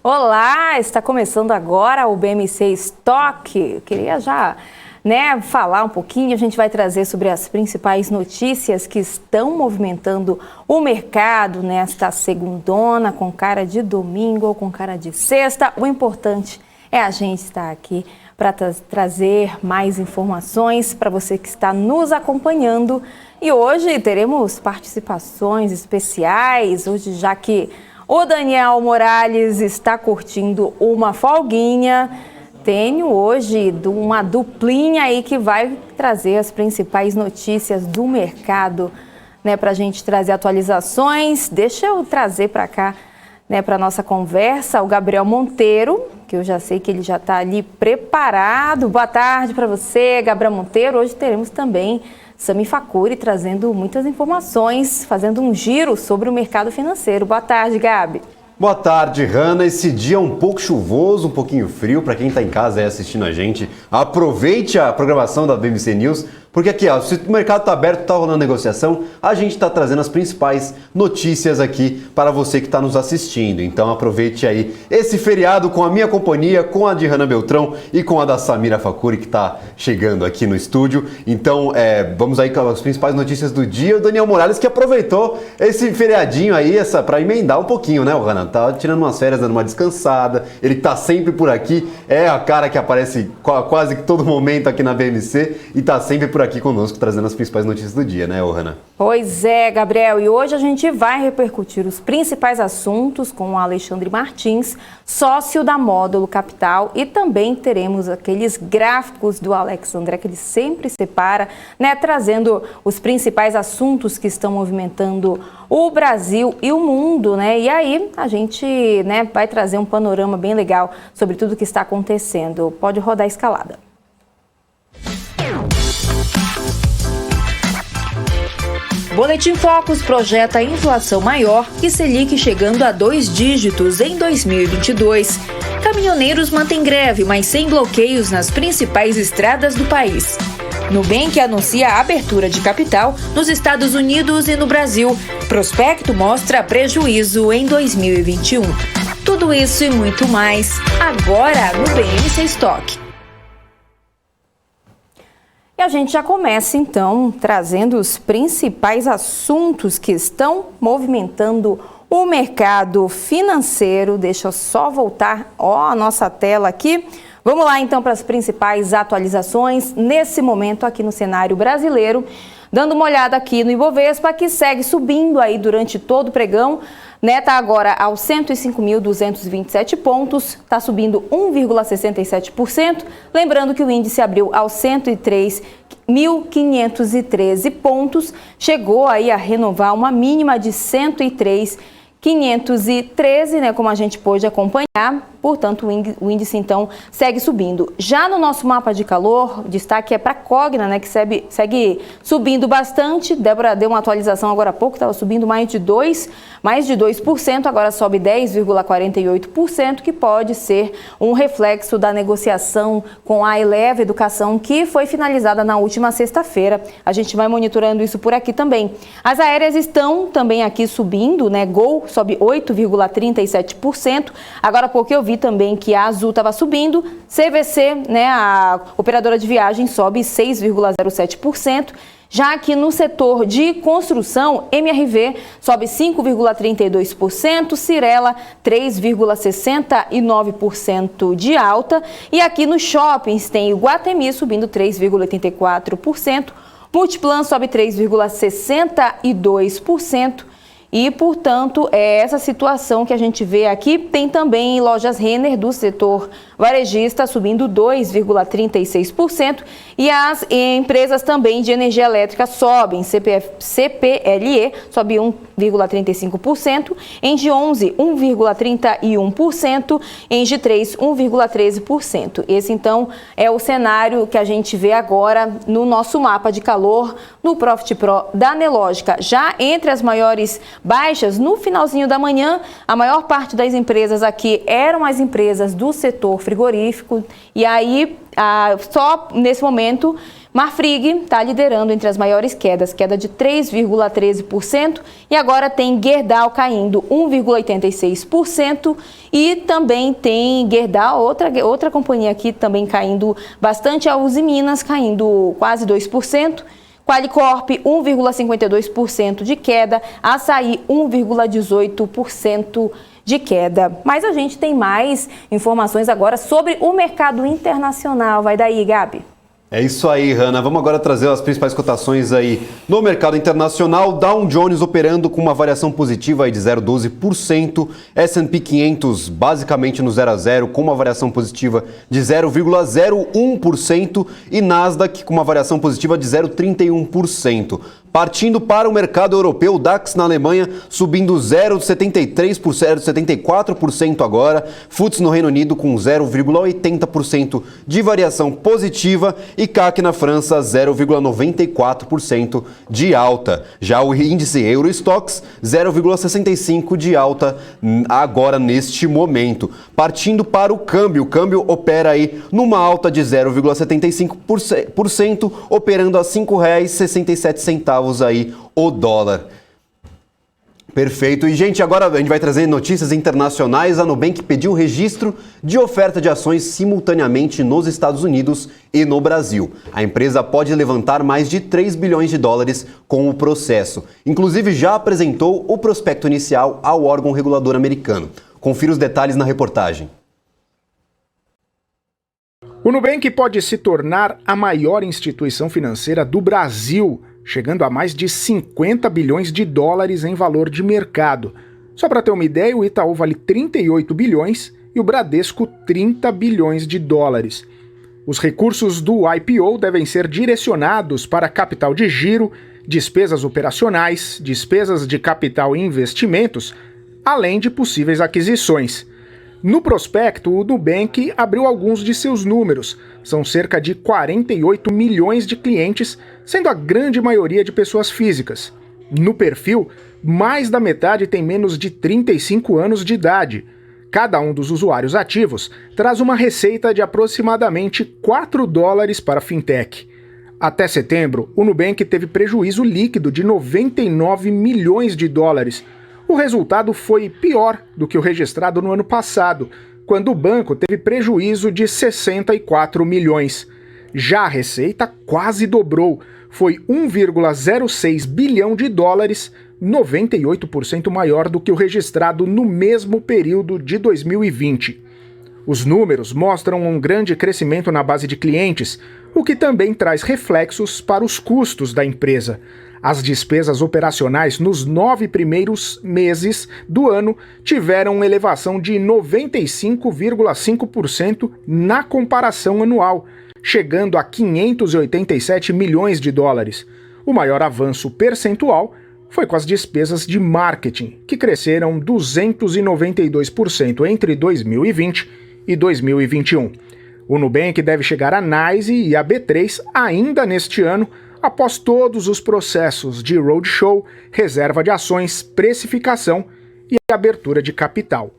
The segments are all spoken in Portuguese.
Olá, está começando agora o BMC Stock. Eu queria já falar um pouquinho, a gente vai trazer sobre as principais notícias que estão movimentando o mercado nesta segundona, com cara de domingo ou com cara de sexta. O importante é a gente estar aqui para trazer mais informações para você que está nos acompanhando. E hoje teremos participações especiais, hoje já que o Daniel Morales está curtindo uma folguinha. Tenho hoje uma duplinha aí que vai trazer as principais notícias do mercado, para a gente trazer atualizações. Deixa eu trazer para cá, para a nossa conversa, o Gabriel Monteiro, que eu já sei que ele já está ali preparado. Boa tarde para você, Gabriel Monteiro. Hoje teremos também Sami Facuri trazendo muitas informações, fazendo um giro sobre o mercado financeiro. Boa tarde, Gabi. Boa tarde, Hanna. Esse dia é um pouco chuvoso, um pouquinho frio. Para quem está em casa aí assistindo a gente, aproveite a programação da BMC News, porque aqui, se o mercado está aberto, está rolando negociação, a gente está trazendo as principais notícias aqui para você que está nos assistindo. Então aproveite aí esse feriado com a minha companhia, com a de Hanna Beltrão e com a da Samira Facuri, que está chegando aqui no estúdio. Então vamos aí com as principais notícias do dia. O Daniel Morales, que aproveitou esse feriadinho aí para emendar um pouquinho, né, o Hanna? Tá tirando umas férias, dando uma descansada. Ele tá sempre por aqui, é a cara que aparece quase que todo momento aqui na BMC e tá sempre por aqui conosco, trazendo as principais notícias do dia, né, Hanna? Pois é, Gabriel, e hoje a gente vai repercutir os principais assuntos com o Alexandre Martins, sócio da Módulo Capital, e também teremos aqueles gráficos do Alex André, que ele sempre separa, trazendo os principais assuntos que estão movimentando o Brasil e o mundo, E aí a gente, vai trazer um panorama bem legal sobre tudo o que está acontecendo. Pode rodar a escalada. Boletim Focus projeta inflação maior e Selic chegando a 2 dígitos em 2022. Caminhoneiros mantêm greve, mas sem bloqueios nas principais estradas do país. Nubank anuncia a abertura de capital nos Estados Unidos e no Brasil. Prospecto mostra prejuízo em 2021. Tudo isso e muito mais, agora no BMC Stock. E a gente já começa, então, trazendo os principais assuntos que estão movimentando o mercado financeiro. Deixa eu só voltar a nossa tela aqui. Vamos lá, então, para as principais atualizações nesse momento aqui no cenário brasileiro. Dando uma olhada aqui no Ibovespa, que segue subindo aí durante todo o pregão. Está agora aos 105.227 pontos, está subindo 1,67%. Lembrando que o índice abriu aos 103.513 pontos, chegou aí a renovar uma mínima de 103.513, como a gente pôde acompanhar. Portanto, o índice, então, segue subindo. Já no nosso mapa de calor, o destaque é para a Cogna, que segue subindo bastante. Débora deu uma atualização agora há pouco, estava subindo mais de 2%, agora sobe 10,48%, que pode ser um reflexo da negociação com a Eleva Educação, que foi finalizada na última sexta-feira. A gente vai monitorando isso por aqui também. As aéreas estão também aqui subindo, Gol sobe 8,37%. Agora há pouco eu vi também que a Azul estava subindo, CVC, a operadora de viagem, sobe 6,07%. Já aqui no setor de construção, MRV sobe 5,32%, Cyrela 3,69% de alta. E aqui nos shoppings tem o Iguatemi subindo 3,84%, Multiplan sobe 3,62%. E, portanto, é essa situação que a gente vê aqui. Tem também lojas Renner do setor varejista subindo 2,36%. E as empresas também de energia elétrica sobem. CPLE sobe 1,35%. Engie 11, 1,31%. Engie 3, 1,13%. Esse, então, é o cenário que a gente vê agora no nosso mapa de calor, no Profit Pro da Nelogica. Já entre as maiores baixas, no finalzinho da manhã, a maior parte das empresas aqui eram as empresas do setor frigorífico, e aí só nesse momento Marfrig está liderando entre as maiores quedas, queda de 3,13%, e agora tem Gerdau caindo 1,86%, e também tem Gerdau, outra companhia aqui também caindo bastante, a Uzi Minas caindo quase 2%, Qualicorp 1,52% de queda, Açaí 1,18% de queda. Mas a gente tem mais informações agora sobre o mercado internacional. Vai daí, Gabi. É isso aí, Hanna. Vamos agora trazer as principais cotações aí no mercado internacional. Dow Jones operando com uma variação positiva aí de 0,12%. S&P 500 basicamente no 0 a 0, com uma variação positiva de 0,01%. E Nasdaq com uma variação positiva de 0,31%. Partindo para o mercado europeu, o DAX na Alemanha subindo 0,73%, agora. FTSE no Reino Unido com 0,80% de variação positiva e CAC na França 0,94% de alta. Já o índice Eurostoxx 0,65% de alta agora neste momento. Partindo para o câmbio opera aí numa alta de 0,75%, operando a R$ 5,67 aí o dólar. Perfeito. E, gente, agora a gente vai trazer notícias internacionais. A Nubank pediu registro de oferta de ações simultaneamente nos Estados Unidos e no Brasil. A empresa pode levantar mais de 3 bilhões de dólares com o processo. Inclusive, já apresentou o prospecto inicial ao órgão regulador americano. Confira os detalhes na reportagem. O Nubank pode se tornar a maior instituição financeira do Brasil, chegando a mais de 50 bilhões de dólares em valor de mercado. Só para ter uma ideia, o Itaú vale 38 bilhões e o Bradesco 30 bilhões de dólares. Os recursos do IPO devem ser direcionados para capital de giro, despesas operacionais, despesas de capital e investimentos, além de possíveis aquisições. No prospecto, o Nubank abriu alguns de seus números. São cerca de 48 milhões de clientes, sendo a grande maioria de pessoas físicas. No perfil, mais da metade tem menos de 35 anos de idade. Cada um dos usuários ativos traz uma receita de aproximadamente 4 dólares para a fintech. Até setembro, o Nubank teve prejuízo líquido de 99 milhões de dólares. O resultado foi pior do que o registrado no ano passado, quando o banco teve prejuízo de 64 milhões. Já a receita quase dobrou, foi 1,06 bilhão de dólares, 98% maior do que o registrado no mesmo período de 2020. Os números mostram um grande crescimento na base de clientes, o que também traz reflexos para os custos da empresa. As despesas operacionais nos 9 primeiros meses do ano tiveram uma elevação de 95,5% na comparação anual, chegando a 587 milhões de dólares. O maior avanço percentual foi com as despesas de marketing, que cresceram 292% entre 2020 e 2021. O Nubank deve chegar à NYSE e à B3 ainda neste ano, após todos os processos de roadshow, reserva de ações, precificação e abertura de capital.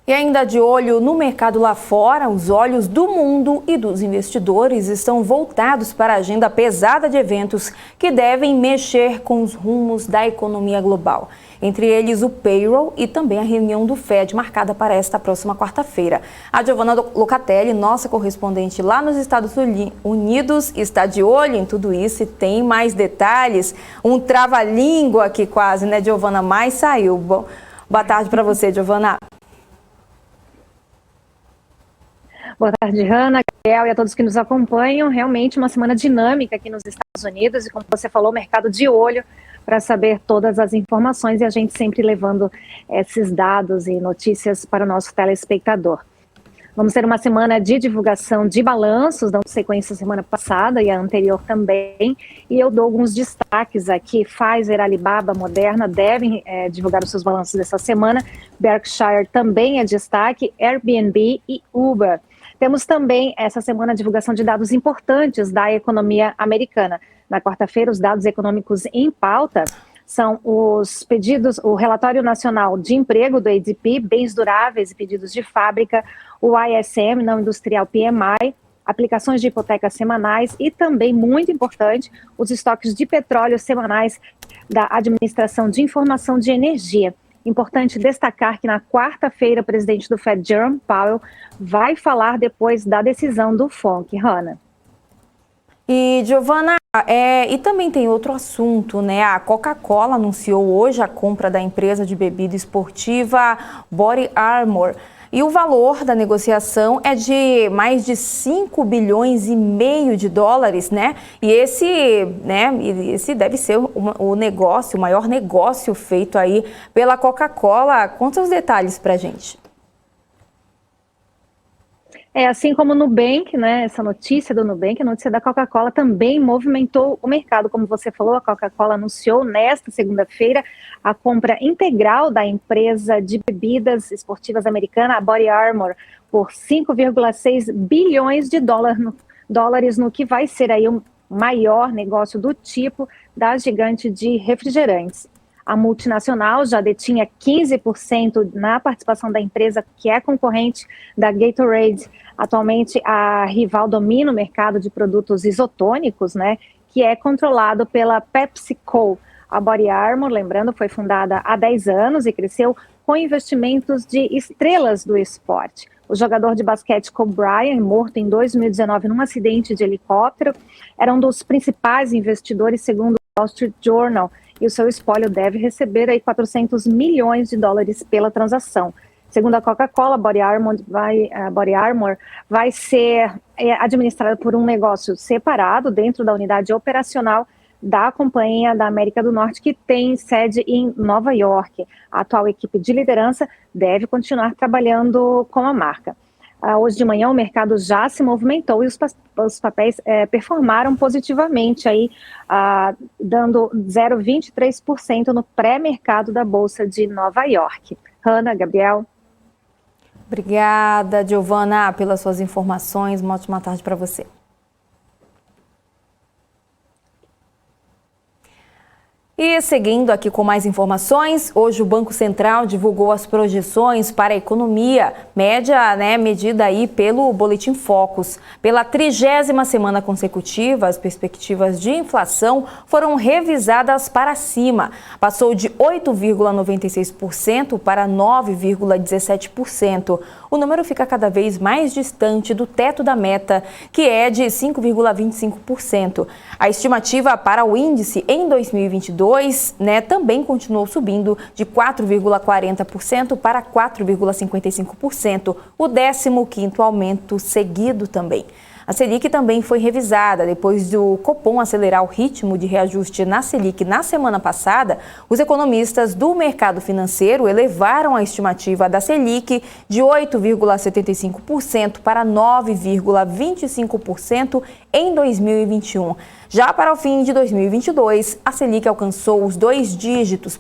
E ainda de olho no mercado lá fora, os olhos do mundo e dos investidores estão voltados para a agenda pesada de eventos que devem mexer com os rumos da economia global. Entre eles o payroll e também a reunião do Fed, marcada para esta próxima quarta-feira. A Giovanna Locatelli, nossa correspondente lá nos Estados Unidos, está de olho em tudo isso e tem mais detalhes. Um trava-língua aqui quase, né, Giovanna? Mas saiu. Boa tarde para você, Giovanna. Boa tarde, Hanna, Gabriel e a todos que nos acompanham. Realmente uma semana dinâmica aqui nos Estados Unidos e, como você falou, mercado de olho para saber todas as informações e a gente sempre levando esses dados e notícias para o nosso telespectador. Vamos ter uma semana de divulgação de balanços, dando sequência à semana passada e a anterior também, e eu dou alguns destaques aqui. Pfizer, Alibaba, Moderna devem divulgar os seus balanços dessa semana. Berkshire também é destaque, Airbnb e Uber. Temos também essa semana a divulgação de dados importantes da economia americana. Na quarta-feira, os dados econômicos em pauta são os pedidos, o Relatório Nacional de Emprego do ADP, bens duráveis e pedidos de fábrica, o ISM, não industrial PMI, aplicações de hipotecas semanais e também, muito importante, os estoques de petróleo semanais da Administração de Informação de Energia. Importante destacar que na quarta-feira o presidente do Fed, Jerome Powell, vai falar depois da decisão do FONC. Hannah. E, Giovana, e também tem outro assunto, né? A Coca-Cola anunciou hoje a compra da empresa de bebida esportiva Body Armor. E o valor da negociação é de mais de 5 bilhões e meio de dólares, né? E esse deve ser o maior negócio feito aí pela Coca-Cola. Conta os detalhes pra gente. Assim como o Nubank, né, essa notícia do Nubank, a notícia da Coca-Cola também movimentou o mercado. Como você falou, a Coca-Cola anunciou nesta segunda-feira a compra integral da empresa de bebidas esportivas americana, a Body Armor, por 5,6 bilhões de dólares, no que vai ser aí o maior negócio do tipo da gigante de refrigerantes. A multinacional já detinha 15% na participação da empresa, que é concorrente da Gatorade. Atualmente, a rival domina o mercado de produtos isotônicos, né, que é controlado pela PepsiCo. A Body Armor, lembrando, foi fundada há 10 anos e cresceu com investimentos de estrelas do esporte. O jogador de basquete Kobe Bryant, morto em 2019 num acidente de helicóptero, era um dos principais investidores, segundo o Wall Street Journal, e o seu espólio deve receber aí 400 milhões de dólares pela transação. Segundo a Coca-Cola, a Body Armor vai ser administrada por um negócio separado dentro da unidade operacional da Companhia da América do Norte, que tem sede em Nova York. A atual equipe de liderança deve continuar trabalhando com a marca. Hoje de manhã o mercado já se movimentou e os papéis performaram positivamente, aí, dando 0,23% no pré-mercado da Bolsa de Nova York. Hannah, Gabriel. Obrigada, Giovana, pelas suas informações. Uma ótima tarde para você. E seguindo aqui com mais informações, hoje o Banco Central divulgou as projeções para a economia, medida aí pelo Boletim Focus. Pela 30ª semana consecutiva, as perspectivas de inflação foram revisadas para cima. Passou de 8,96% para 9,17%. O número fica cada vez mais distante do teto da meta, que é de 5,25%. A estimativa para o índice em 2022 também continuou subindo de 4,40% para 4,55%, o 15º aumento seguido também. A Selic também foi revisada. Depois do Copom acelerar o ritmo de reajuste na Selic na semana passada, os economistas do mercado financeiro elevaram a estimativa da Selic de 8,75% para 9,25% em 2021. Já para o fim de 2022, a Selic alcançou os 2 dígitos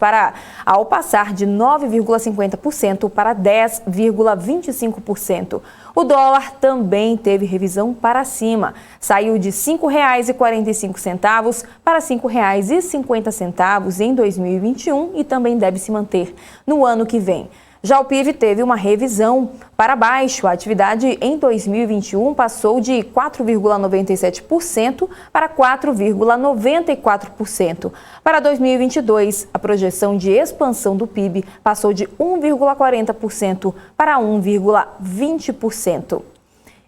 ao passar de 9,50% para 10,25%. O dólar também teve revisão para cima. Saiu de R$ 5,45 para R$ 5,50 em 2021 e também deve se manter no ano que vem. Já o PIB teve uma revisão para baixo. A atividade em 2021 passou de 4,97% para 4,94%. Para 2022, a projeção de expansão do PIB passou de 1,40% para 1,20%.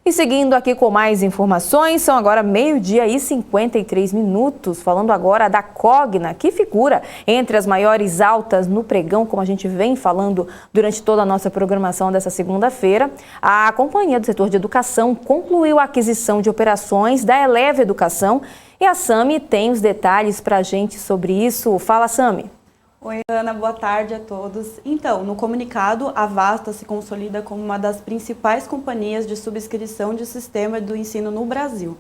E seguindo aqui com mais informações, são agora 12h53, falando agora da Cogna, que figura entre as maiores altas no pregão, como a gente vem falando durante toda a nossa programação dessa segunda-feira. A companhia do setor de educação concluiu a aquisição de operações da Eleve Educação e a Sami tem os detalhes para a gente sobre isso. Fala, Sami. Oi, Ana, boa tarde a todos. Então, no comunicado, a Vasta se consolida como uma das principais companhias de subscrição de sistema do ensino no Brasil.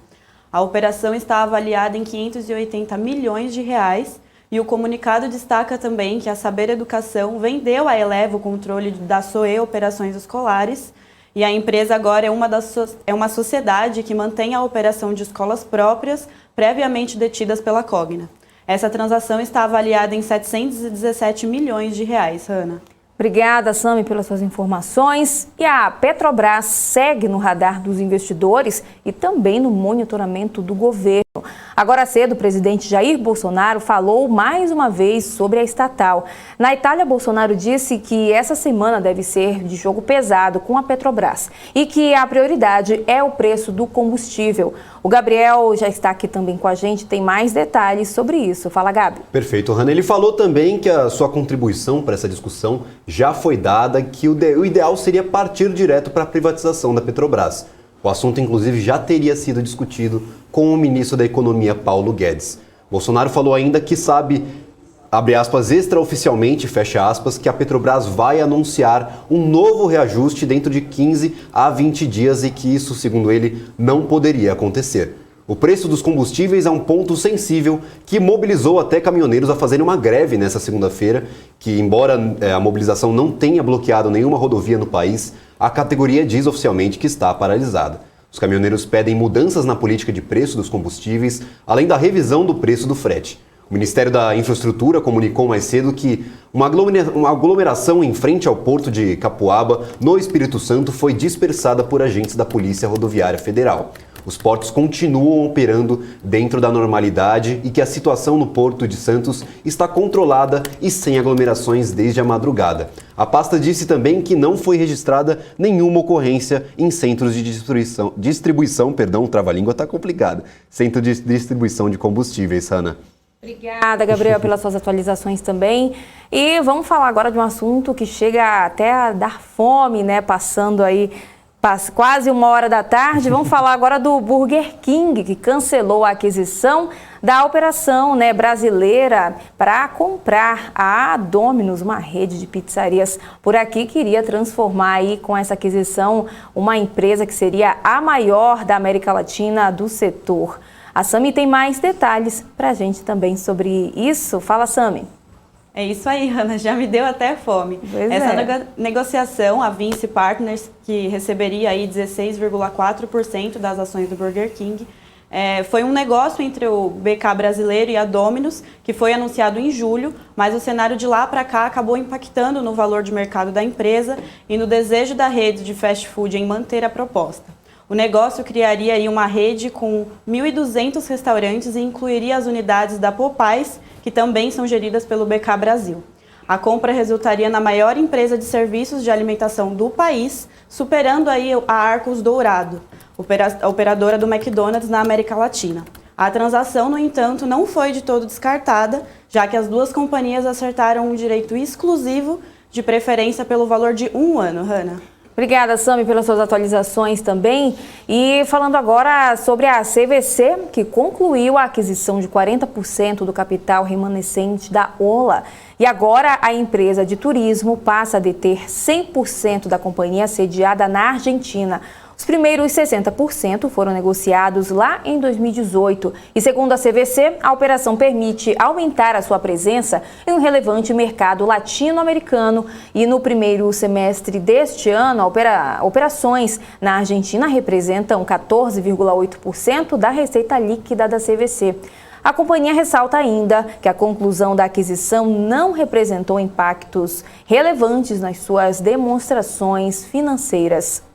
A operação está avaliada em 580 milhões de reais e o comunicado destaca também que a Saber Educação vendeu à Eleve o controle da SOE Operações Escolares e a empresa agora é uma sociedade que mantém a operação de escolas próprias previamente detidas pela Cogna. Essa transação está avaliada em 717 milhões de reais, Ana. Obrigada, Sami, pelas suas informações. E a Petrobras segue no radar dos investidores e também no monitoramento do governo. Agora cedo, o presidente Jair Bolsonaro falou mais uma vez sobre a estatal. Na Itália, Bolsonaro disse que essa semana deve ser de jogo pesado com a Petrobras e que a prioridade é o preço do combustível. O Gabriel já está aqui também com a gente, tem mais detalhes sobre isso. Fala, Gabi. Perfeito, Hanna. Ele falou também que a sua contribuição para essa discussão já foi dada, que o ideal seria partir direto para a privatização da Petrobras. O assunto, inclusive, já teria sido discutido com o ministro da Economia, Paulo Guedes. Bolsonaro falou ainda que sabe, abre aspas, extraoficialmente, fecha aspas, que a Petrobras vai anunciar um novo reajuste dentro de 15 a 20 dias e que isso, segundo ele, não poderia acontecer. O preço dos combustíveis é um ponto sensível que mobilizou até caminhoneiros a fazerem uma greve nessa segunda-feira, que embora a mobilização não tenha bloqueado nenhuma rodovia no país, a categoria diz oficialmente que está paralisada. Os caminhoneiros pedem mudanças na política de preço dos combustíveis, além da revisão do preço do frete. O Ministério da Infraestrutura comunicou mais cedo que uma aglomeração em frente ao porto de Capuaba, no Espírito Santo, foi dispersada por agentes da Polícia Rodoviária Federal. Os portos continuam operando dentro da normalidade e que a situação no Porto de Santos está controlada e sem aglomerações desde a madrugada. A pasta disse também que não foi registrada nenhuma ocorrência em centros de distribuição, trava-língua está complicado, centro de distribuição de combustíveis, Hanna. Obrigada, Gabriel, pelas suas atualizações também. E vamos falar agora de um assunto que chega até a dar fome, né? Passando aí quase 1h da tarde. Vamos falar agora do Burger King, que cancelou a aquisição da operação, né, brasileira para comprar a Domino's, uma rede de pizzarias por aqui, que iria transformar aí com essa aquisição uma empresa que seria a maior da América Latina do setor. A Sami tem mais detalhes para a gente também sobre isso. Fala, Sami. É isso aí, Hanna, já me deu até fome. Essa negociação, a Vinci Partners, que receberia aí 16,4% das ações do Burger King, foi um negócio entre o BK brasileiro e a Domino's, que foi anunciado em julho, mas o cenário de lá para cá acabou impactando no valor de mercado da empresa e no desejo da rede de fast food em manter a proposta. O negócio criaria aí uma rede com 1.200 restaurantes e incluiria as unidades da Popeyes, que também são geridas pelo BK Brasil. A compra resultaria na maior empresa de serviços de alimentação do país, superando aí a Arcos Dourado, a operadora do McDonald's na América Latina. A transação, no entanto, não foi de todo descartada, já que as duas companhias acertaram um direito exclusivo de preferência pelo valor de 1 ano, Hanna. Obrigada, Sami, pelas suas atualizações também. E falando agora sobre a CVC, que concluiu a aquisição de 40% do capital remanescente da Ola. E agora a empresa de turismo passa a deter 100% da companhia sediada na Argentina. Os primeiros 60% foram negociados lá em 2018 e, segundo a CVC, a operação permite aumentar a sua presença em um relevante mercado latino-americano e no primeiro semestre deste ano, operações na Argentina representam 14,8% da receita líquida da CVC. A companhia ressalta ainda que a conclusão da aquisição não representou impactos relevantes nas suas demonstrações financeiras.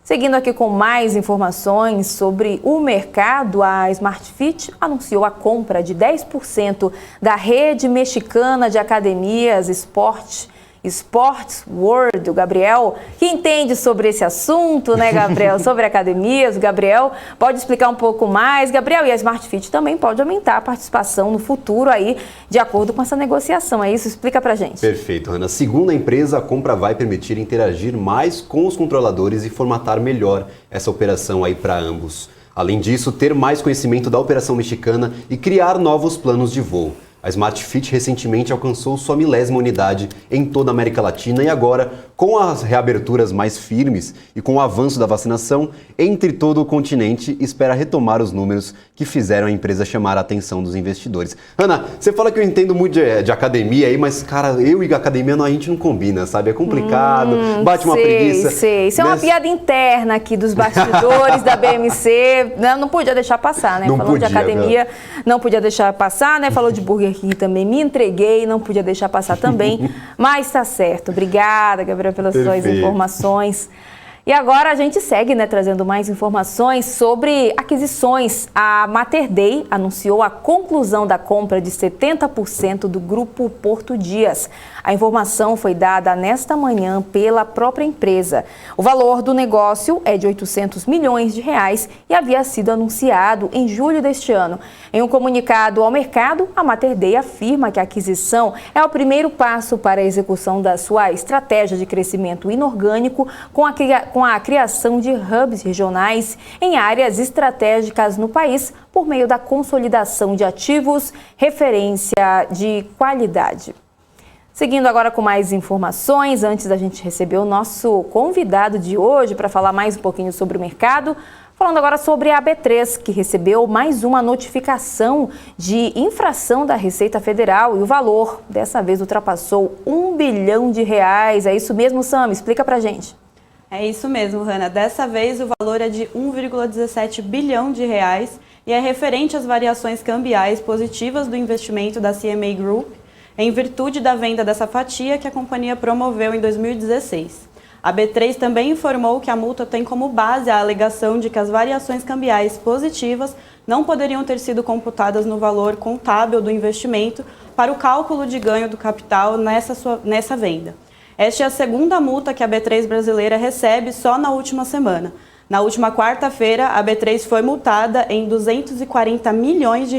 Seguindo aqui com mais informações sobre o mercado, a Smart Fit anunciou a compra de 10% da rede mexicana de academias Sports World. O Gabriel, que entende sobre esse assunto, né, Gabriel? Sobre academias, o Gabriel pode explicar um pouco mais. Gabriel, e a Smart Fit também pode aumentar a participação no futuro aí, de acordo com essa negociação. É isso? Explica pra gente. Perfeito, Ana. Segundo a empresa, a compra vai permitir interagir mais com os controladores e formatar melhor essa operação aí para ambos. Além disso, ter mais conhecimento da operação mexicana e criar novos planos de voo. A Smart Fit recentemente alcançou sua 1000ª unidade em toda a América Latina e agora Com as reaberturas mais firmes e com o avanço da vacinação, entre todo o continente espera retomar os números que fizeram a empresa chamar a atenção dos investidores. Ana, você fala que eu entendo muito de academia aí, mas, cara, eu e a academia a gente não combina, sabe? É complicado, bate uma preguiça. Sei. Isso é uma piada interna aqui dos bastidores da BMC. Não podia deixar passar, né? Não Falou podia, de academia, não podia deixar passar, né? Falou de Burger King também, me entreguei, não podia deixar passar também. Mas tá certo. Obrigada, Gabriel, pelas suas informações. E agora a gente segue, né, trazendo mais informações sobre aquisições. A Mater Dei anunciou a conclusão da compra de 70% do Grupo Porto Dias. A informação foi dada nesta manhã pela própria empresa. O valor do negócio é de R$800 milhões e havia sido anunciado em julho deste ano. Em um comunicado ao mercado, a Mater Dei afirma que a aquisição é o primeiro passo para a execução da sua estratégia de crescimento inorgânico com a criação de hubs regionais em áreas estratégicas no país por meio da consolidação de ativos, referência de qualidade. Seguindo agora com mais informações, antes da gente receber o nosso convidado de hoje para falar mais um pouquinho sobre o mercado, falando agora sobre a B3, que recebeu mais uma notificação de infração da Receita Federal e o valor dessa vez ultrapassou R$1 bilhão. É isso mesmo, Sam? Explica pra gente. É isso mesmo, Hanna. Dessa vez o valor é de R$1,17 bilhão e é referente às variações cambiais positivas do investimento da CMA Group, em virtude da venda dessa fatia que a companhia promoveu em 2016. A B3 também informou que a multa tem como base a alegação de que as variações cambiais positivas não poderiam ter sido computadas no valor contábil do investimento para o cálculo de ganho do capital nessa venda. Esta é a segunda multa que a B3 brasileira recebe só na última semana. Na última quarta-feira, a B3 foi multada em R$240 milhões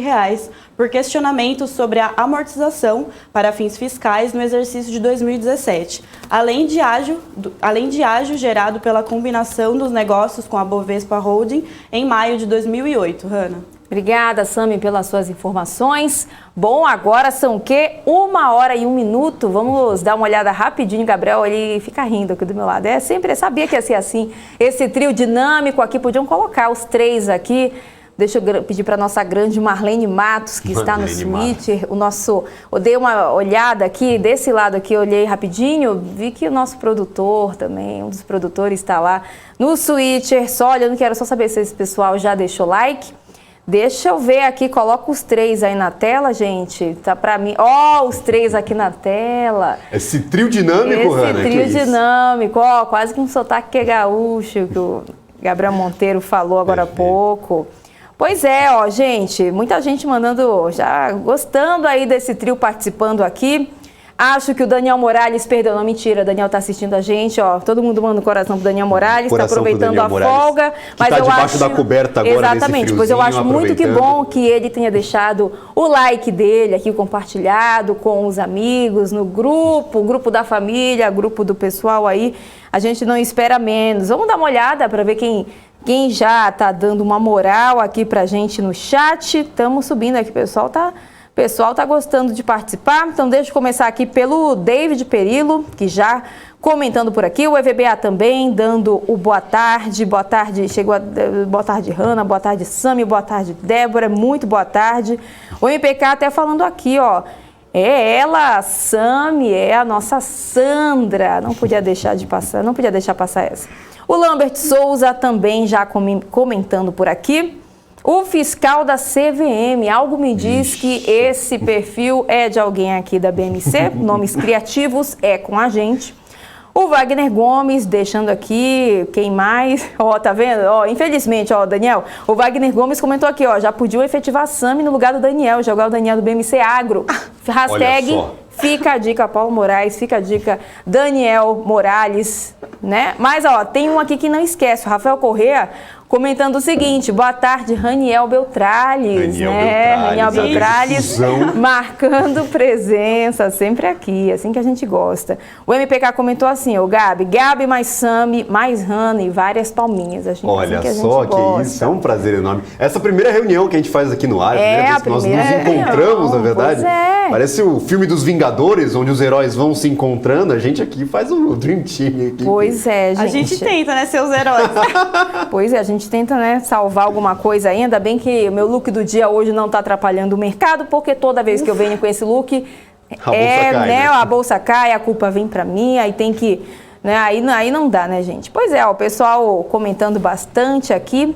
por questionamentos sobre a amortização para fins fiscais no exercício de 2017, além de ágio gerado pela combinação dos negócios com a Bovespa Holding em maio de 2008. Hanna. Obrigada, Sami, pelas suas informações. Bom, agora são o quê? 1h01. Vamos dar uma olhada rapidinho, Gabriel, ele fica rindo aqui do meu lado. Eu sabia que ia ser assim. Esse trio dinâmico aqui, podiam colocar os três aqui. Deixa eu pedir para a nossa grande Marlene Matos, que está no Twitter. Eu dei uma olhada aqui, desse lado aqui, eu olhei rapidinho, vi que o nosso produtor também, um dos produtores está lá no Twitter. Só olhando, quero só saber se esse pessoal já deixou like. Deixa eu ver aqui, coloca os três aí na tela, gente. Tá pra mim. Os três aqui na tela. Esse trio dinâmico, Hanna. Esse trio dinâmico, quase que um sotaque que é gaúcho, que o Gabriel Monteiro falou agora há pouco. Pois é, gente, muita gente mandando, já gostando aí desse trio participando aqui. Acho que o Daniel Morales perdeu. Não, mentira, Daniel tá assistindo a gente, todo mundo manda um coração pro Daniel Morales, tá aproveitando a folga. Mas tá debaixo da coberta agora. Exatamente, pois eu acho muito que bom que ele tenha deixado o like dele aqui compartilhado com os amigos, no grupo, grupo da família, grupo do pessoal aí. A gente não espera menos. Vamos dar uma olhada para ver quem já tá dando uma moral aqui pra gente no chat. Estamos subindo aqui, o pessoal tá gostando de participar, então deixa eu começar aqui pelo David Perillo, que já comentando por aqui, o EVBA também dando o boa tarde, boa tarde Hanna, boa tarde Sami, boa tarde Débora, muito boa tarde. O MPK até falando aqui, é ela, Sami, é a nossa Sandra, não podia deixar passar essa. O Lambert Souza também já comentando por aqui. O fiscal da CVM, algo me diz que esse perfil é de alguém aqui da BMC, nomes criativos, é com a gente. O Wagner Gomes deixando aqui, quem mais? Tá vendo? Infelizmente, Daniel, o Wagner Gomes comentou aqui, já podiam efetivar a Sami no lugar do Daniel, jogar o Daniel do BMC Agro. Hashtag fica a dica, Paulo Moraes, fica a dica, Daniel Morales, né? Mas, tem um aqui que não esquece, o Rafael Corrêa, comentando o seguinte, boa tarde, Raniel Beltrales, Raniel Beltrales, marcando presença, sempre aqui, assim que a gente gosta. O MPK comentou assim, Gabi mais Sami, mais Hanna e várias palminhas. Olha assim só, que isso, é um prazer enorme. Essa primeira reunião que a gente faz aqui no ar, a primeira vez que nós nos encontramos, na verdade. Parece o filme dos Vingadores, onde os heróis vão se encontrando. A gente aqui faz o Dream Team. Aqui. Pois é, gente. A gente tenta, né, ser os heróis. Pois é, a gente tenta, né, salvar alguma coisa aí. Ainda bem que o meu look do dia hoje não tá atrapalhando o mercado, porque toda vez que eu venho com esse look, a bolsa cai, a culpa vem pra mim, aí tem que... Né, aí não dá, né, gente? Pois é, o pessoal comentando bastante aqui.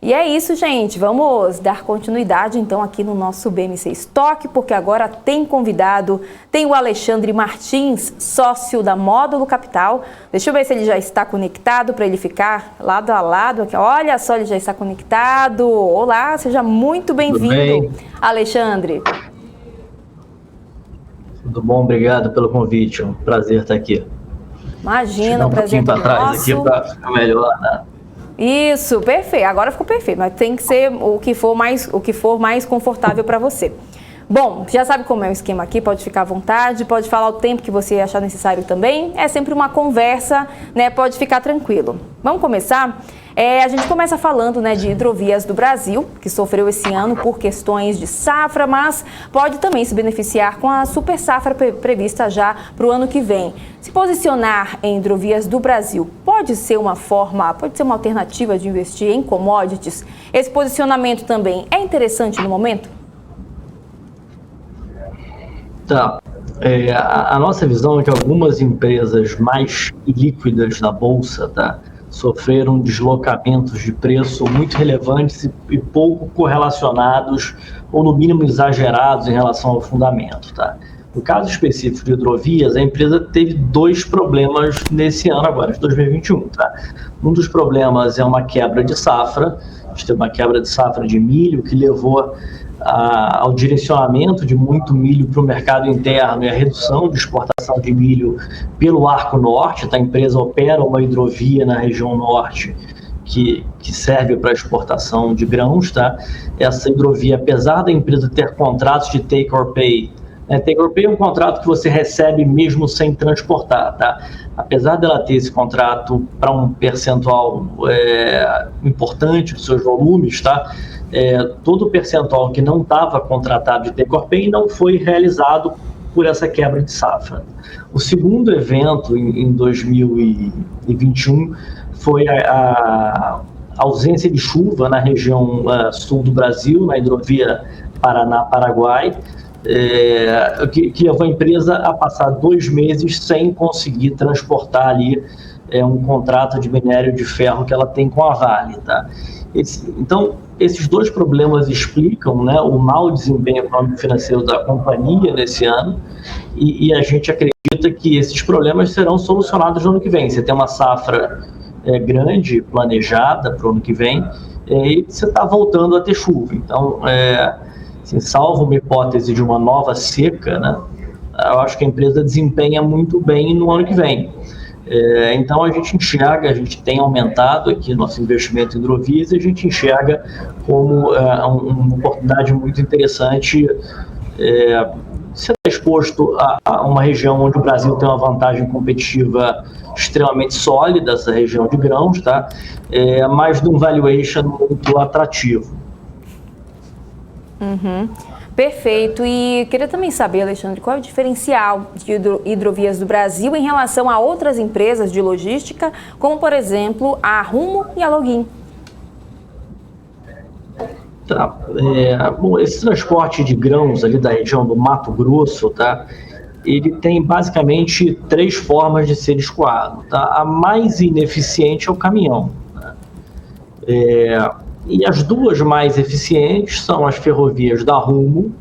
E é isso, gente. Vamos dar continuidade, então, aqui no nosso BMC Stock, porque agora tem convidado, tem o Alexandre Martins, sócio da Módulo Capital. Deixa eu ver se ele já está conectado para ele ficar lado a lado aqui. Olha só, ele já está conectado. Olá, seja muito bem-vindo, Alexandre. Tudo bom? Obrigado pelo convite. É um prazer estar aqui. Imagina, o prazer é todo nosso. Aqui para ficar melhor, né? Isso, perfeito. Agora ficou perfeito, mas tem que ser o que for mais confortável para você. Bom, já sabe como é o esquema aqui, pode ficar à vontade, pode falar o tempo que você achar necessário também. É sempre uma conversa, né? Pode ficar tranquilo. Vamos começar? A gente começa falando, né, de Hidrovias do Brasil, que sofreu esse ano por questões de safra, mas pode também se beneficiar com a super safra prevista já para o ano que vem. Se posicionar em Hidrovias do Brasil pode ser uma alternativa de investir em commodities? Esse posicionamento também é interessante no momento? Tá. A nossa visão é que algumas empresas mais líquidas na Bolsa, tá, sofreram deslocamentos de preço muito relevantes e pouco correlacionados, ou no mínimo exagerados em relação ao fundamento. Tá? No caso específico de Hidrovias, a empresa teve dois problemas nesse ano agora, de 2021. Tá? Um dos problemas é uma quebra de safra. A gente teve uma quebra de safra de milho que levou ao direcionamento de muito milho para o mercado interno e a redução de exportação de milho pelo Arco Norte. A empresa opera uma hidrovia na região norte que serve para exportação de grãos. Tá? Essa hidrovia, apesar da empresa ter contratos de take or pay, take or pay é um contrato que você recebe mesmo sem transportar. Tá? Apesar dela ter esse contrato para um percentual importante dos seus volumes, tá? Todo o percentual que não estava contratado de take or pay não foi realizado por essa quebra de safra. O segundo evento em 2021 foi a ausência de chuva na região sul do Brasil, na hidrovia Paraná-Paraguai, que levou a empresa a passar 2 meses sem conseguir transportar ali um contrato de minério de ferro que ela tem com a Vale. Tá? Então, esses dois problemas explicam, né, o mau desempenho econômico e financeiro da companhia nesse ano, e a gente acredita que esses problemas serão solucionados no ano que vem. Você tem uma safra grande, planejada para o ano que vem, e você está voltando a ter chuva. Então, assim, salvo uma hipótese de uma nova seca, né, eu acho que a empresa desempenha muito bem no ano que vem. Então a gente tem aumentado aqui nosso investimento em hidrovias e a gente enxerga como uma oportunidade muito interessante. Você está exposto a uma região onde o Brasil tem uma vantagem competitiva extremamente sólida, essa região de grãos, tá? Mas de um valuation muito atrativo. Uhum. Perfeito. E queria também saber, Alexandre, qual é o diferencial de Hidrovias do Brasil em relação a outras empresas de logística, como, por exemplo, a Rumo e a Login? Tá. Bom, esse transporte de grãos ali da região do Mato Grosso, tá? Ele tem basicamente 3 formas de ser escoado. Tá? A mais ineficiente é o caminhão. Tá? E as duas mais eficientes são as ferrovias da Rumo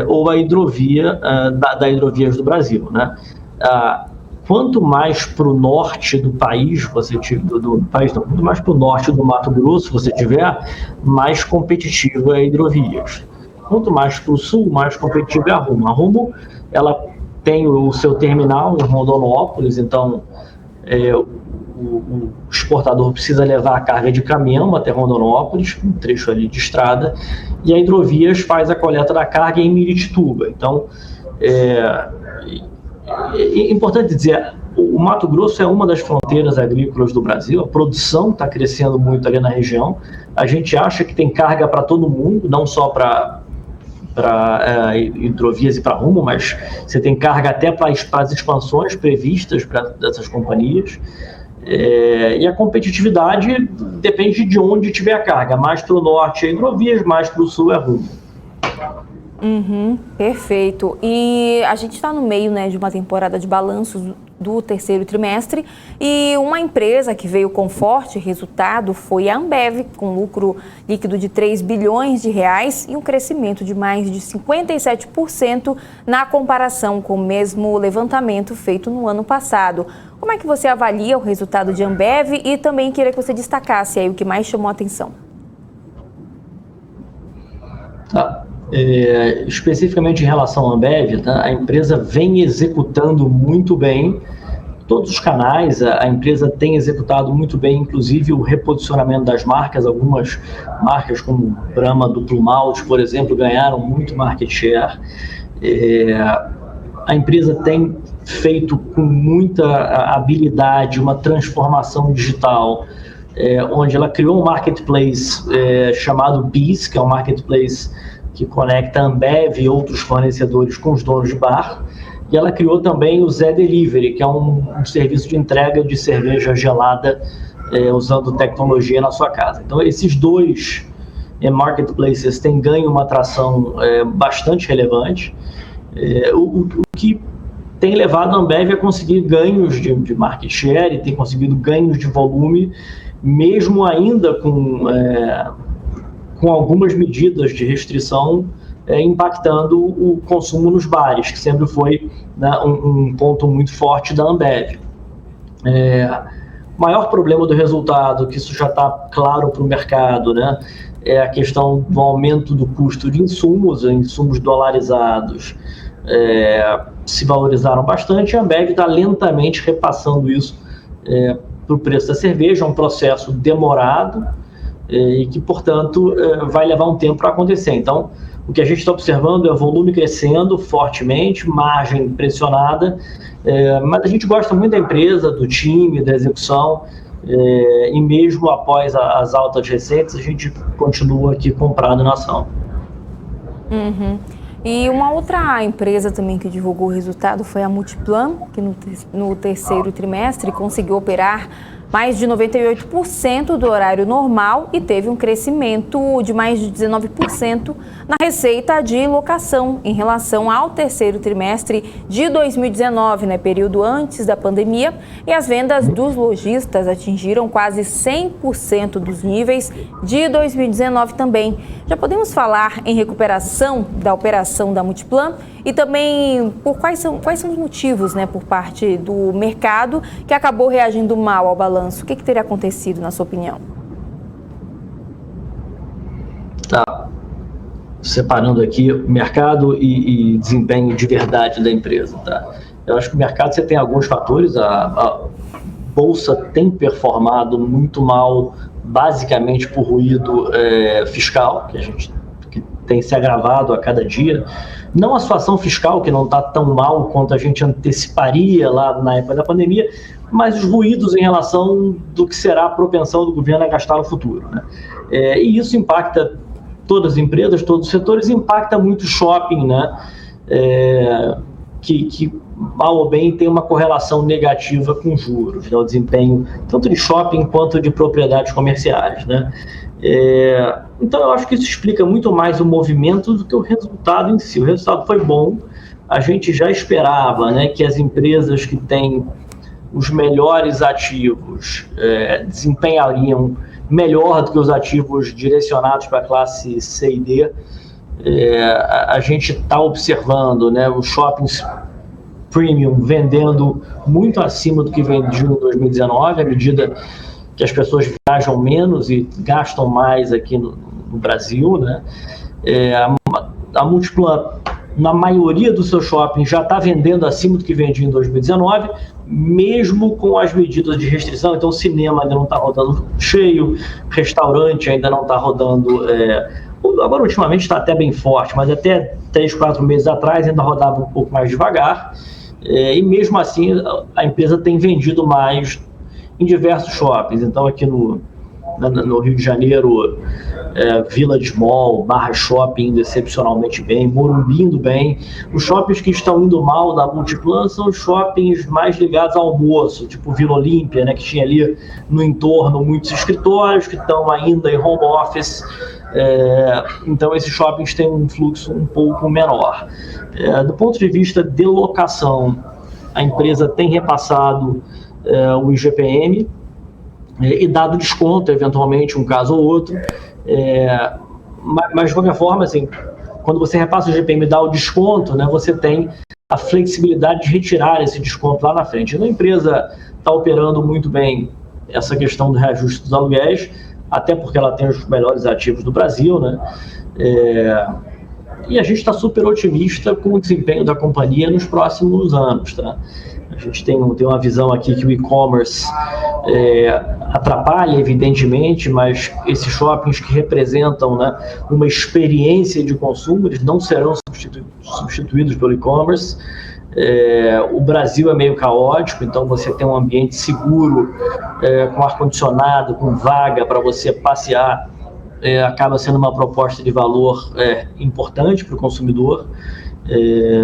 ou a hidrovia da Hidrovias do Brasil. Né? Quanto mais para o norte do país você tiver, quanto mais para o norte do Mato Grosso você tiver, mais competitiva é a Hidrovias. Quanto mais para o sul, mais competitiva é a Rumo. A Rumo, ela tem o seu terminal em Rondonópolis, então o exportador precisa levar a carga de caminhão até Rondonópolis, um trecho ali de estrada, e a Hidrovias faz a coleta da carga em Miritituba. Então, é importante dizer, o Mato Grosso é uma das fronteiras agrícolas do Brasil, a produção está crescendo muito ali na região, a gente acha que tem carga para todo mundo, não só para para hidrovias e para Rumo, mas você tem carga até para as expansões previstas para dessas companhias. E a competitividade depende de onde tiver a carga. Mais para o norte é hidrovias, mais para o sul é Rumo. Perfeito. E a gente está no meio, né, de uma temporada de balanços do terceiro trimestre e uma empresa que veio com forte resultado foi a Ambev, com lucro líquido de 3 bilhões de reais e um crescimento de mais de 57% na comparação com o mesmo levantamento feito no ano passado. Como é que você avalia o resultado de Ambev e também queria que você destacasse aí o que mais chamou a atenção? Especificamente em relação à Ambev, tá? A empresa vem executando muito bem todos os canais, a empresa tem executado muito bem, inclusive o reposicionamento das marcas. Algumas marcas como Brahma Duplo Malte, por exemplo, ganharam muito market share. A empresa tem feito com muita habilidade uma transformação digital, onde ela criou um marketplace chamado BEES, que é um marketplace que conecta a Ambev e outros fornecedores com os donos de bar. E ela criou também o Zé Delivery, que é um serviço de entrega de cerveja gelada usando tecnologia na sua casa. Então, esses dois marketplaces têm ganho uma atração bastante relevante. O que tem levado a Ambev a conseguir ganhos de market share e tem conseguido ganhos de volume, mesmo ainda com algumas medidas de restrição impactando o consumo nos bares, que sempre foi, né, um ponto muito forte da Ambev. O maior problema do resultado, que isso já está claro para o mercado, né, é a questão do aumento do custo de insumos dolarizados se valorizaram bastante, e a Ambev está lentamente repassando isso para o preço da cerveja, é um processo demorado, e que, portanto, vai levar um tempo para acontecer. Então, o que a gente está observando é o volume crescendo fortemente, margem pressionada, mas a gente gosta muito da empresa, do time, da execução, e mesmo após as altas recentes, a gente continua aqui comprado na ação. E uma outra empresa também que divulgou o resultado foi a Multiplan, que no terceiro trimestre conseguiu operar mais de 98% do horário normal e teve um crescimento de mais de 19% na receita de locação em relação ao terceiro trimestre de 2019, né, período antes da pandemia, e as vendas dos lojistas atingiram quase 100% dos níveis de 2019 também. Já podemos falar em recuperação da operação da Multiplan e também quais são os motivos, né, por parte do mercado que acabou reagindo mal ao balanço? O que teria acontecido, na sua opinião? Tá. Separando aqui mercado e desempenho de verdade da empresa, tá? Eu acho que o mercado, você tem alguns fatores. A bolsa tem performado muito mal, basicamente por ruído fiscal, que tem se agravado a cada dia. Não a situação fiscal, que não está tão mal quanto a gente anteciparia lá na época da pandemia, mas os ruídos em relação do que será a propensão do governo a gastar no futuro, né? E isso impacta todas as empresas, todos os setores, impacta muito o shopping, né? Que mal ou bem tem uma correlação negativa com juros, né? O desempenho tanto de shopping quanto de propriedades comerciais, né? Então eu acho que isso explica muito mais o movimento do que o resultado em si. O resultado foi bom, a gente já esperava, né, que as empresas que têm os melhores ativos desempenhariam melhor do que os ativos direcionados para a classe C e D. A gente está observando, né, os shoppings premium vendendo muito acima do que vendiam em 2019, à medida que as pessoas viajam menos e gastam mais aqui no Brasil, né? A Multiplan, na maioria dos seus shoppings, já está vendendo acima do que vendia em 2019, mesmo com as medidas de restrição. Então, o cinema ainda não está rodando cheio, restaurante ainda não está rodando. Agora, ultimamente, está até bem forte, mas até 3, 4 meses atrás ainda rodava um pouco mais devagar. E mesmo assim, a empresa tem vendido mais em diversos shoppings. Então, aqui no No Rio de Janeiro, Village Mall, Barra Shopping indo excepcionalmente bem, Morumbi indo bem. Os shoppings que estão indo mal da Multiplan são os shoppings mais ligados ao almoço, tipo Vila Olímpia, né, que tinha ali no entorno muitos escritórios que estão ainda em home office. Então esses shoppings têm um fluxo um pouco menor. Do ponto de vista de locação, a empresa tem repassado o IGPM e dado desconto, eventualmente, um caso ou outro. Mas de qualquer forma, assim, quando você repassa o IGPM e dá o desconto, né, você tem a flexibilidade de retirar esse desconto lá na frente. Então, a empresa está operando muito bem essa questão do reajuste dos aluguéis, até porque ela tem os melhores ativos do Brasil, né? E a gente está super otimista com o desempenho da companhia nos próximos anos, tá? A gente tem uma visão aqui que o e-commerce atrapalha, evidentemente, mas esses shoppings que representam, né, uma experiência de consumo, eles não serão substituídos pelo e-commerce. O Brasil é meio caótico, então você tem um ambiente seguro, com ar-condicionado, com vaga para você passear, acaba sendo uma proposta de valor importante para o consumidor.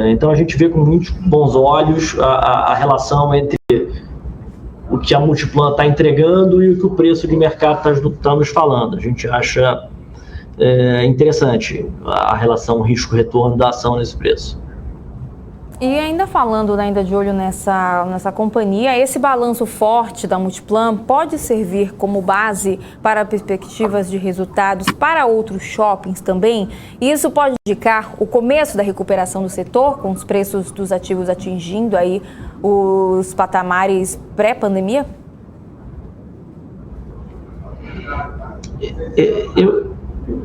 Então a gente vê com muitos bons olhos a relação entre o que a Multiplan está entregando e o que o preço de mercado está nos falando. A gente acha interessante a relação risco-retorno da ação nesse preço. E ainda falando, né, ainda de olho nessa companhia, esse balanço forte da Multiplan pode servir como base para perspectivas de resultados para outros shoppings também? E isso pode indicar o começo da recuperação do setor, com os preços dos ativos atingindo aí os patamares pré-pandemia?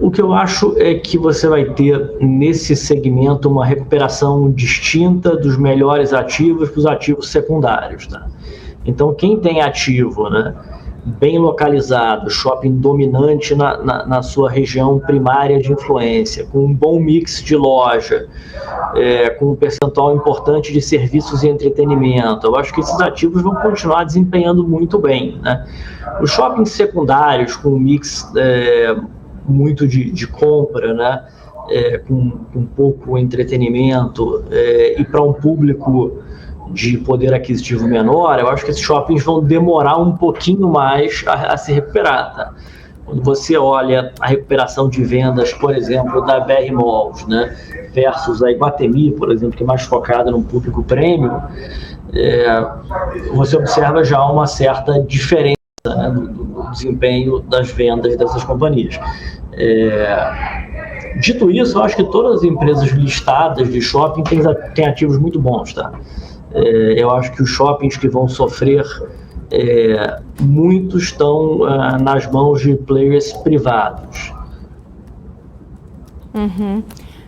O que eu acho é que você vai ter nesse segmento uma recuperação distinta dos melhores ativos para os ativos secundários, tá? Então, quem tem ativo, né, bem localizado, shopping dominante na sua região primária de influência, com um bom mix de loja, com um percentual importante de serviços e entretenimento, eu acho que esses ativos vão continuar desempenhando muito bem, né? Os shoppings secundários com um mix muito de compra, né, com pouco entretenimento, e para um público de poder aquisitivo menor, eu acho que esses shoppings vão demorar um pouquinho mais a se recuperar, tá? Quando você olha a recuperação de vendas, por exemplo, da BR Malls, né, versus a Iguatemi, por exemplo, que é mais focada no público premium, você observa já uma certa diferença, né, do desempenho das vendas dessas companhias. Dito isso, eu acho que todas as empresas listadas de shopping têm ativos muito bons, tá? Eu acho que os shoppings que vão sofrer, muitos estão nas mãos de players privados. Uhum.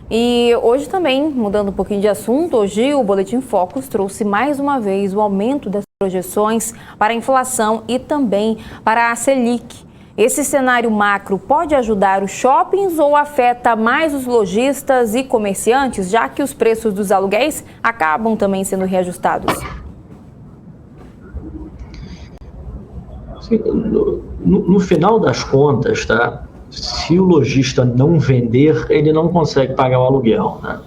E hoje também, mudando um pouquinho de assunto, hoje o Boletim Focus trouxe mais uma vez o aumento das projeções para a inflação e também para a Selic. Esse cenário macro pode ajudar os shoppings ou afeta mais os lojistas e comerciantes, já que os preços dos aluguéis acabam também sendo reajustados? No final das contas, tá? Se o lojista não vender, ele não consegue pagar o aluguel, né?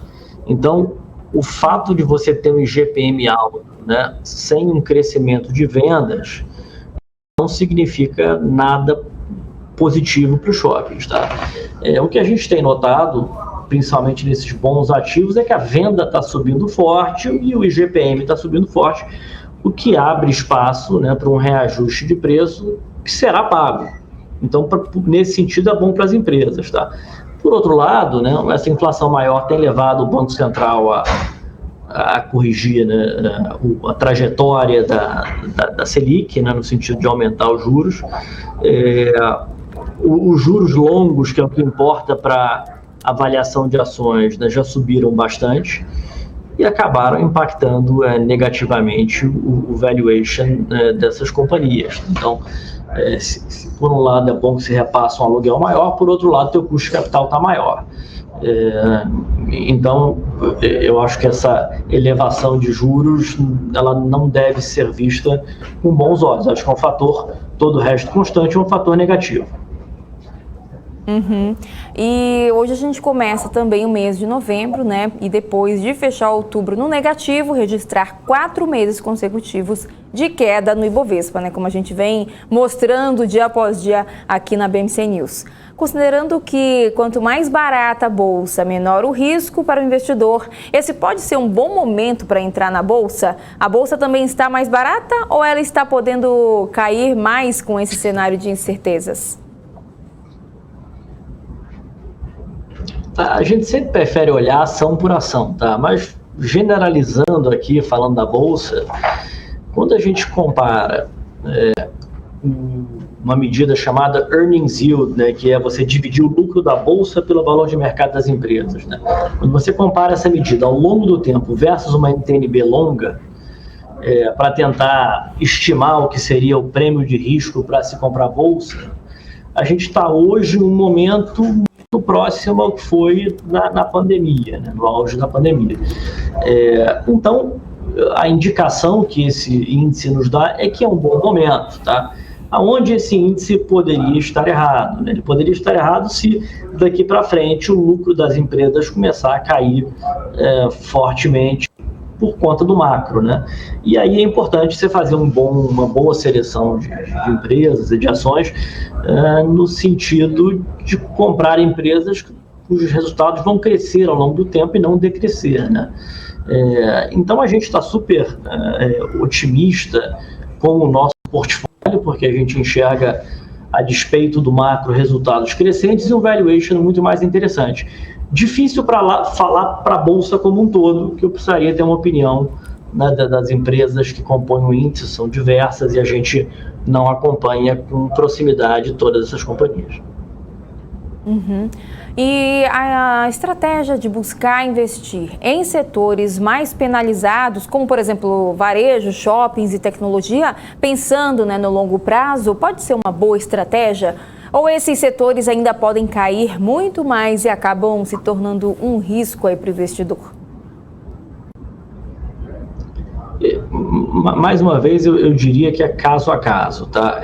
Então, o fato de você ter um IGPM alto, né, sem um crescimento de vendas, não significa nada positivo para os shoppings, tá? O que a gente tem notado, principalmente nesses bons ativos, é que a venda está subindo forte e o IGPM está subindo forte, o que abre espaço, né, para um reajuste de preço que será pago. Então, nesse sentido, é bom para as empresas, tá? Por outro lado, né, essa inflação maior tem levado o Banco Central a corrigir, né, a trajetória da Selic, né, no sentido de aumentar os juros. Os juros longos, que é o que importa para avaliação de ações, né, já subiram bastante e acabaram impactando negativamente o valuation dessas companhias. Então, se por um lado é bom que se repassa um aluguel maior, por outro lado, teu custo de capital está maior. Então, eu acho que essa elevação de juros, ela não deve ser vista com bons olhos. Acho que é um fator todo o resto constante, é um fator negativo. Uhum. E hoje a gente começa também o mês de novembro, né? E depois de fechar outubro no negativo, registrar 4 meses consecutivos de queda no Ibovespa, né? Como a gente vem mostrando dia após dia aqui na BMC News. Considerando que quanto mais barata a bolsa, menor o risco para o investidor, esse pode ser um bom momento para entrar na bolsa? A bolsa também está mais barata ou ela está podendo cair mais com esse cenário de incertezas? A gente sempre prefere olhar ação por ação, tá? Mas generalizando aqui, falando da Bolsa, quando a gente compara uma medida chamada Earnings Yield, né, que é você dividir o lucro da Bolsa pelo valor de mercado das empresas, né? Quando você compara essa medida ao longo do tempo versus uma NTNB longa, para tentar estimar o que seria o prêmio de risco para se comprar Bolsa, a gente está hoje num momento muito próximo ao que foi na pandemia, né, no auge da pandemia. Então, a indicação que esse índice nos dá é que é um bom momento, tá? Aonde esse índice poderia estar errado, né? Ele poderia estar errado se daqui para frente o lucro das empresas começar a cair fortemente por conta do macro, né? E aí é importante você fazer uma boa seleção de empresas e de ações no sentido de comprar empresas cujos resultados vão crescer ao longo do tempo e não decrescer, né? Então a gente está super otimista com o nosso portfólio, porque a gente enxerga, a despeito do macro, resultados crescentes e um valuation muito mais interessante. Difícil para falar para a Bolsa como um todo, que eu precisaria ter uma opinião, né, das empresas que compõem o índice, são diversas e a gente não acompanha com proximidade todas essas companhias. Uhum. E a estratégia de buscar investir em setores mais penalizados, como por exemplo varejo, shoppings e tecnologia, pensando, né, no longo prazo, pode ser uma boa estratégia? Ou esses setores ainda podem cair muito mais e acabam se tornando um risco aí para o investidor? Mais uma vez, eu diria que é caso a caso, tá?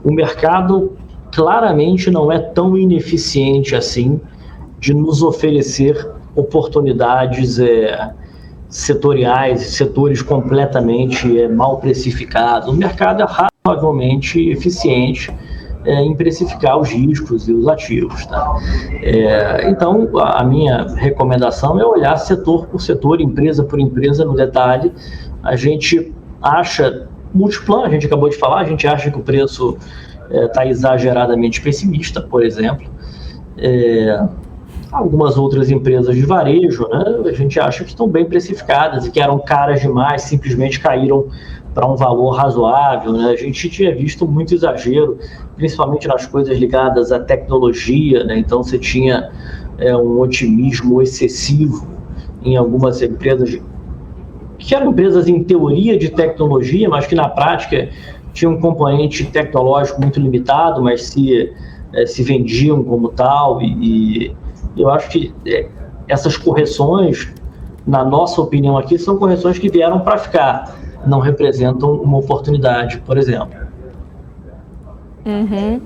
O mercado claramente não é tão ineficiente assim de nos oferecer oportunidades setoriais, setores completamente mal precificados. O mercado é razoavelmente eficiente em precificar os riscos e os ativos, tá? Então, a minha recomendação é olhar setor por setor, empresa por empresa no detalhe. A gente acha, Multiplan, a gente acabou de falar, a gente acha que o preço está exageradamente pessimista, por exemplo. Algumas outras empresas de varejo, né, a gente acha que estão bem precificadas e que eram caras demais, simplesmente caíram para um valor razoável, né? A gente tinha visto muito exagero, principalmente nas coisas ligadas à tecnologia, né? Então você tinha um otimismo excessivo em algumas empresas que eram empresas em teoria de tecnologia, mas que na prática tinham um componente tecnológico muito limitado, mas se vendiam como tal, e eu acho que essas correções, na nossa opinião aqui, são correções que vieram para ficar, não representam uma oportunidade, por exemplo. Uhum.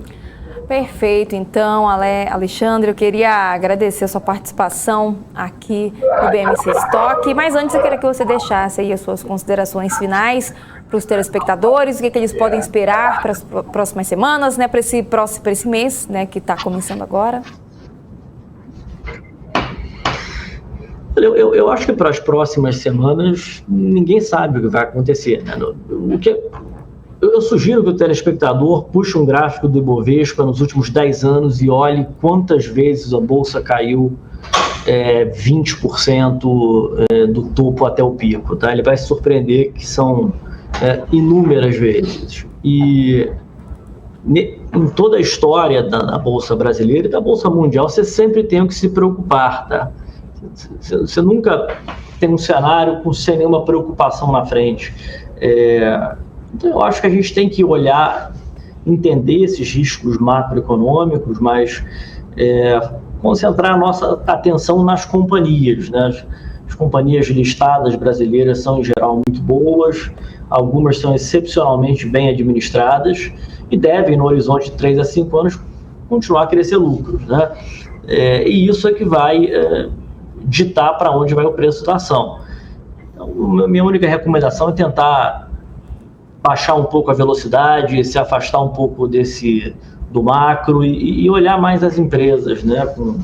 Perfeito. Então, Alexandre, eu queria agradecer a sua participação aqui no BMC Stock, mas antes eu queria que você deixasse aí as suas considerações finais para os telespectadores, o que eles podem esperar para as próximas semanas, né, para esse mês, né, que está começando agora. Eu acho que para as próximas semanas ninguém sabe o que vai acontecer, né? Eu sugiro que o telespectador puxe um gráfico do Ibovespa nos últimos 10 anos e olhe quantas vezes a Bolsa caiu 20% do topo até o pico, tá? Ele vai se surpreender que são inúmeras vezes. E em toda a história da Bolsa brasileira e da Bolsa mundial, você sempre tem que se preocupar, tá? Você nunca tem um cenário sem nenhuma preocupação na frente. Então, eu acho que a gente tem que olhar, entender esses riscos macroeconômicos, mas concentrar a nossa atenção nas companhias, né? As As companhias listadas brasileiras são, em geral, muito boas, algumas são excepcionalmente bem administradas e devem, no horizonte de 3 a 5 anos, continuar a crescer lucros, né? E isso é que vai ditar para onde vai o preço da ação. Então, minha única recomendação é tentar baixar um pouco a velocidade, se afastar um pouco do macro e olhar mais as empresas, né, com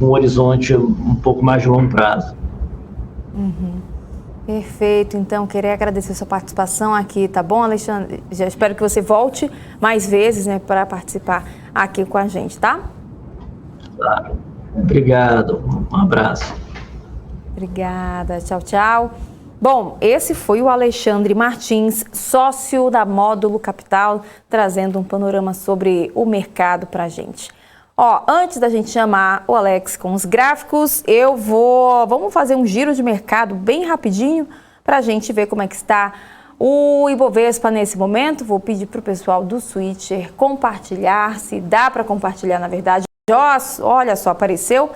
um horizonte um pouco mais de longo prazo. Perfeito, então queria agradecer sua participação aqui, tá bom, Alexandre? Já espero que você volte mais vezes, né, para participar aqui com a gente, tá? Claro. Obrigado, um abraço. Obrigada, tchau, tchau. Bom, esse foi o Alexandre Martins, sócio da Módulo Capital, trazendo um panorama sobre o mercado para a gente. Antes da gente chamar o Alex com os gráficos, vamos fazer um giro de mercado bem rapidinho para a gente ver como é que está o Ibovespa nesse momento. Vou pedir para o pessoal do Switcher compartilhar, se dá para compartilhar, na verdade. Olha só, apareceu.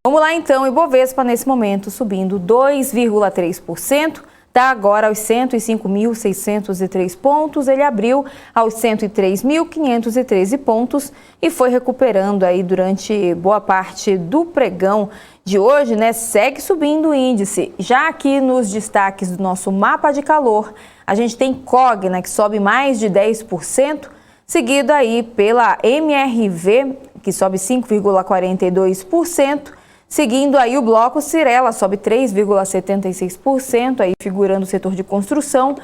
Vamos lá então, o Ibovespa nesse momento subindo 2,3%, está agora aos 105.603 pontos, ele abriu aos 103.513 pontos e foi recuperando aí durante boa parte do pregão de hoje, né? Segue subindo o índice. Já aqui nos destaques do nosso mapa de calor, a gente tem Cogna, que sobe mais de 10%, seguido aí pela MRV, que sobe 5,42%, seguindo aí o bloco Cyrela, sobe 3,76%, aí figurando o setor de construção.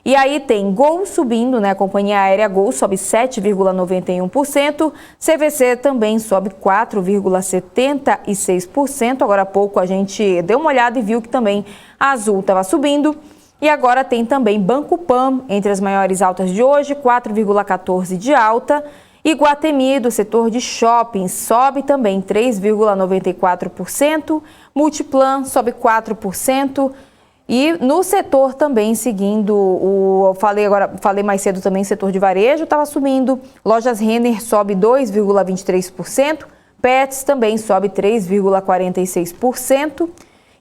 E aí tem Gol subindo, né? A companhia aérea Gol sobe 7,91%, CVC também sobe 4,76%. Agora há pouco a gente deu uma olhada e viu que também a Azul estava subindo. E agora tem também Banco Pan, entre as maiores altas de hoje, 4,14% de alta. Iguatemi, do setor de shopping, sobe também 3,94%, Multiplan sobe 4%, e no setor também seguindo, falei mais cedo também, setor de varejo estava subindo, Lojas Renner sobe 2,23%, Pets também sobe 3,46%,